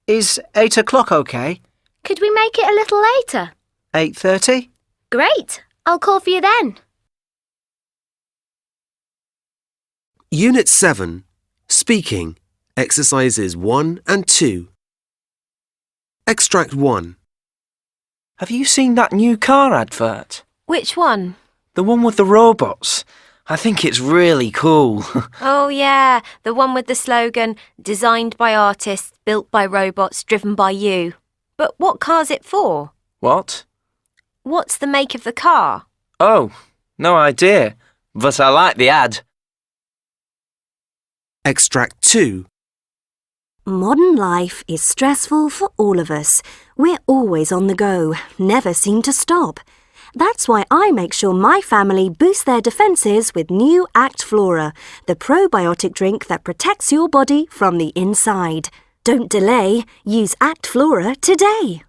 Is 8 o'clock okay? Could we make it a little later? 8:30? Great, I'll call for you then. Unit 7. Speaking. Exercises 1 and 2. Extract 1. Have you seen that new car advert? Which one? The one with the robots. I think it's really cool. Oh, yeah, the one with the slogan, designed by artists, built by robots, driven by you. But what car's it for? What? What's the make of the car? Oh, no idea. But I like the ad. Extract 2. Modern life is stressful for all of us. We're always on the go, never seem to stop. That's why I make sure my family boosts their defences with new Act Flora, the probiotic drink that protects your body from the inside. Don't delay, use Act Flora today.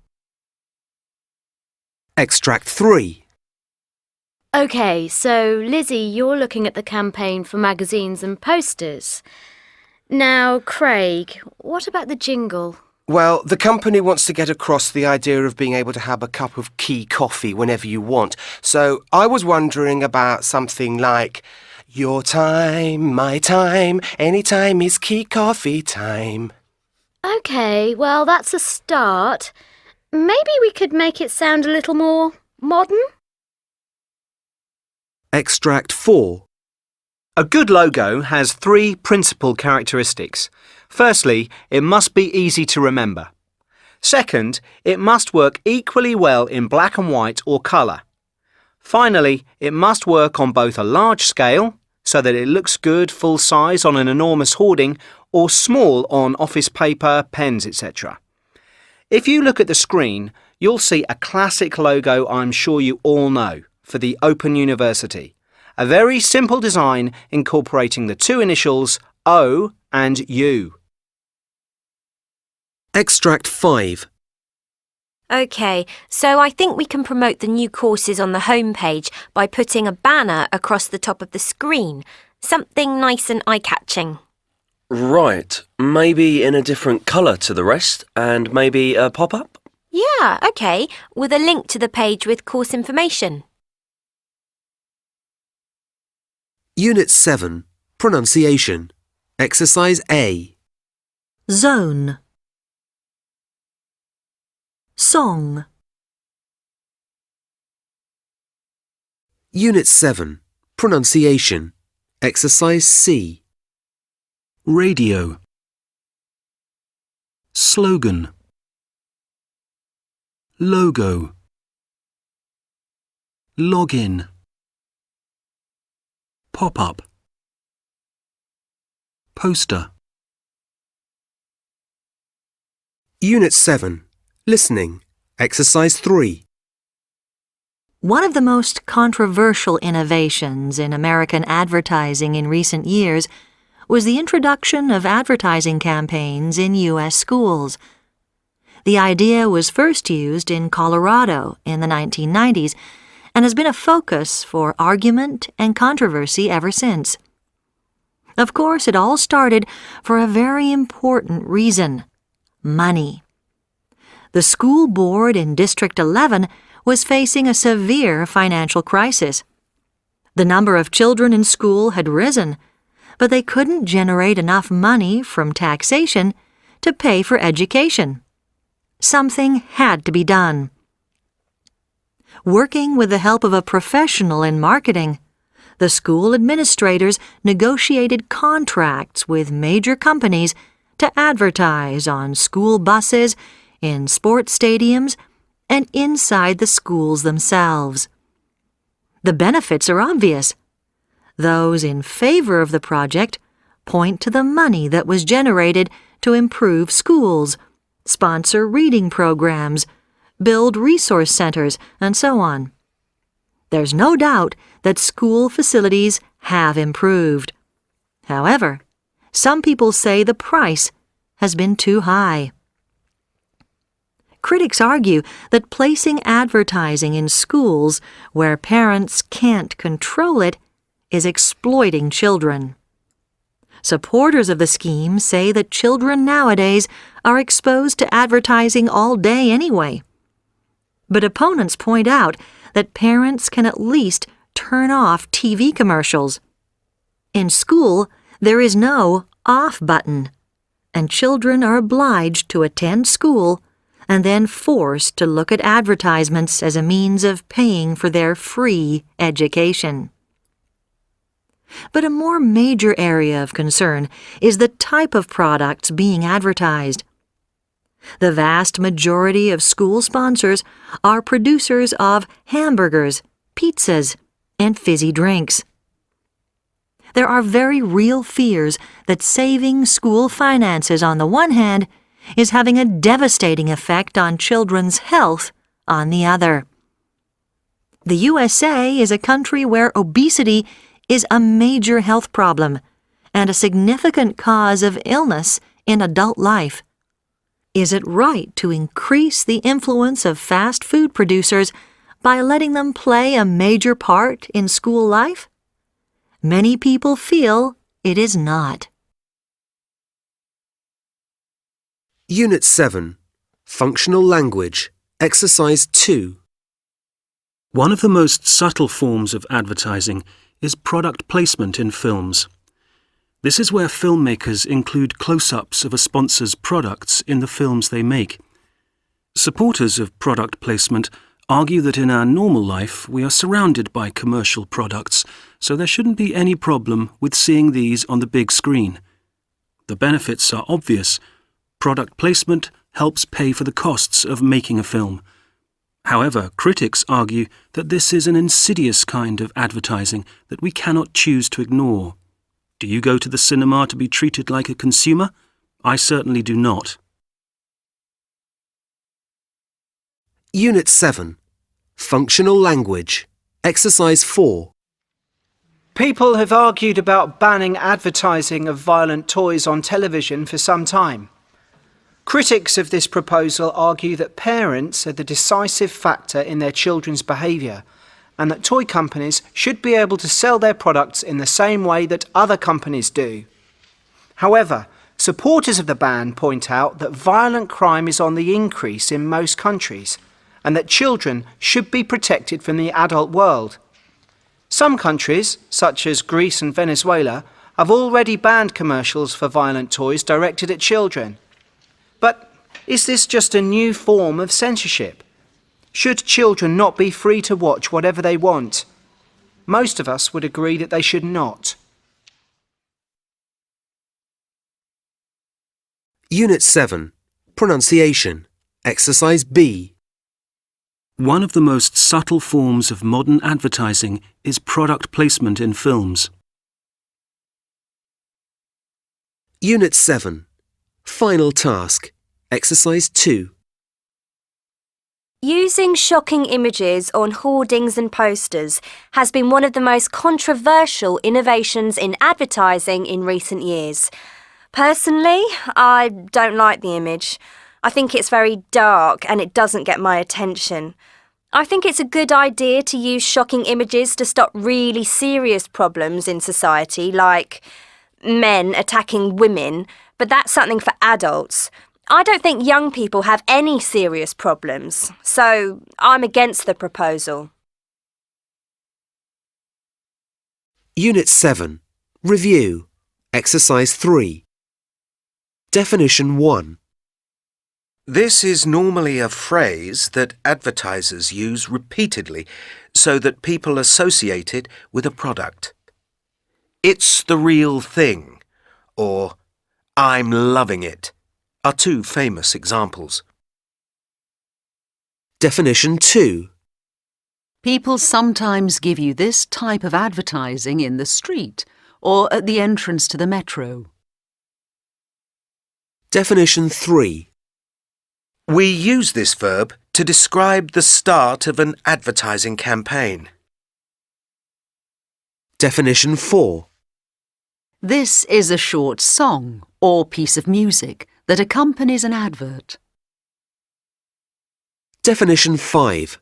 Extract 3. OK, so Lizzie, you're looking at the campaign for magazines and posters. Now, Craig, what about the jingle? Well, the company wants to get across the idea of being able to have a cup of key coffee whenever you want. So I was wondering about something like, your time, my time, any time is key coffee time. OK, well, that's a start. Maybe we could make it sound a little more modern? Extract 4. A good logo has 3 principal characteristics. Firstly, it must be easy to remember. Second, it must work equally well in black and white or colour. Finally, it must work on both a large scale, so that it looks good full size on an enormous hoarding, or small on office paper, pens, etc. If you look at the screen, you'll see a classic logo I'm sure you all know, for the Open University. A very simple design incorporating the 2 initials O and U. Extract 5. OK, so I think we can promote the new courses on the homepage by putting a banner across the top of the screen. Something nice and eye-catching. Right, maybe in a different colour to the rest, and maybe a pop-up? Yeah, OK, with a link to the page with course information. Unit 7. Pronunciation. Exercise A. Zone. Song. Unit 7. Pronunciation. Exercise C. Radio. Slogan. Logo. Login. Pop-up. Poster. Unit 7. Listening. Exercise 3. One of the most controversial innovations in American advertising in recent years was the introduction of advertising campaigns in U.S. schools. The idea was first used in Colorado in the 1990s and has been a focus for argument and controversy ever since. Of course, it all started for a very important reason: money. The school board in District 11 was facing a severe financial crisis. The number of children in school had risen, but they couldn't generate enough money from taxation to pay for education. Something had to be done. Working with the help of a professional in marketing, the school administrators negotiated contracts with major companies to advertise on school buses, in sports stadiums, and inside the schools themselves. The benefits are obvious. Those in favor of the project point to the money that was generated to improve schools, sponsor reading programs, build resource centers, and so on. There's no doubt that school facilities have improved. However, some people say the price has been too high. Critics argue that placing advertising in schools where parents can't control it is exploiting children. Supporters of the scheme say that children nowadays are exposed to advertising all day anyway. But opponents point out that parents can at least turn off TV commercials. In school, there is no off button, and children are obliged to attend school and then forced to look at advertisements as a means of paying for their free education. But a more major area of concern is the type of products being advertised. The vast majority of school sponsors are producers of hamburgers, pizzas, and fizzy drinks. There are very real fears that saving school finances on the one hand is having a devastating effect on children's health on the other. The USA is a country where obesity is a major health problem and a significant cause of illness in adult life. Is it right to increase the influence of fast food producers by letting them play a major part in school life? Many people feel it is not. Unit 7. Functional Language. Exercise 2. One of the most subtle forms of advertising is product placement in films. This is where filmmakers include close-ups of a sponsor's products in the films they make. Supporters of product placement argue that in our normal life we are surrounded by commercial products, so there shouldn't be any problem with seeing these on the big screen. The benefits are obvious. Product placement helps pay for the costs of making a film. However, critics argue that this is an insidious kind of advertising that we cannot choose to ignore. Do you go to the cinema to be treated like a consumer? I certainly do not. Unit 7. Functional Language. Exercise 4. People have argued about banning advertising of violent toys on television for some time. Critics of this proposal argue that parents are the decisive factor in their children's behaviour and that toy companies should be able to sell their products in the same way that other companies do. However, supporters of the ban point out that violent crime is on the increase in most countries and that children should be protected from the adult world. Some countries, such as Greece and Venezuela, have already banned commercials for violent toys directed at children. But is this just a new form of censorship? Should children not be free to watch whatever they want? Most of us would agree that they should not. Unit 7. Pronunciation. Exercise B. One of the most subtle forms of modern advertising is product placement in films. Unit 7. Final task. Exercise 2. Using shocking images on hoardings and posters has been one of the most controversial innovations in advertising in recent years. Personally, I don't like the image. I think it's very dark and it doesn't get my attention. I think it's a good idea to use shocking images to stop really serious problems in society, like men attacking women, but that's something for adults. I don't think young people have any serious problems, so I'm against the proposal. Unit 7. Review. Exercise 3. Definition 1. This is normally a phrase that advertisers use repeatedly so that people associate it with a product. It's the real thing, or I'm loving it, are two famous examples. Definition 2. People sometimes give you this type of advertising in the street or at the entrance to the metro. Definition 3. We use this verb to describe the start of an advertising campaign. Definition 4. This is a short song or piece of music that accompanies an advert. Definition 5.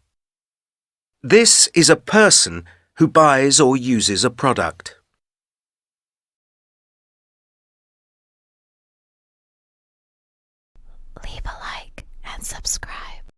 This is a person who buys or uses a product. Leave a like and subscribe.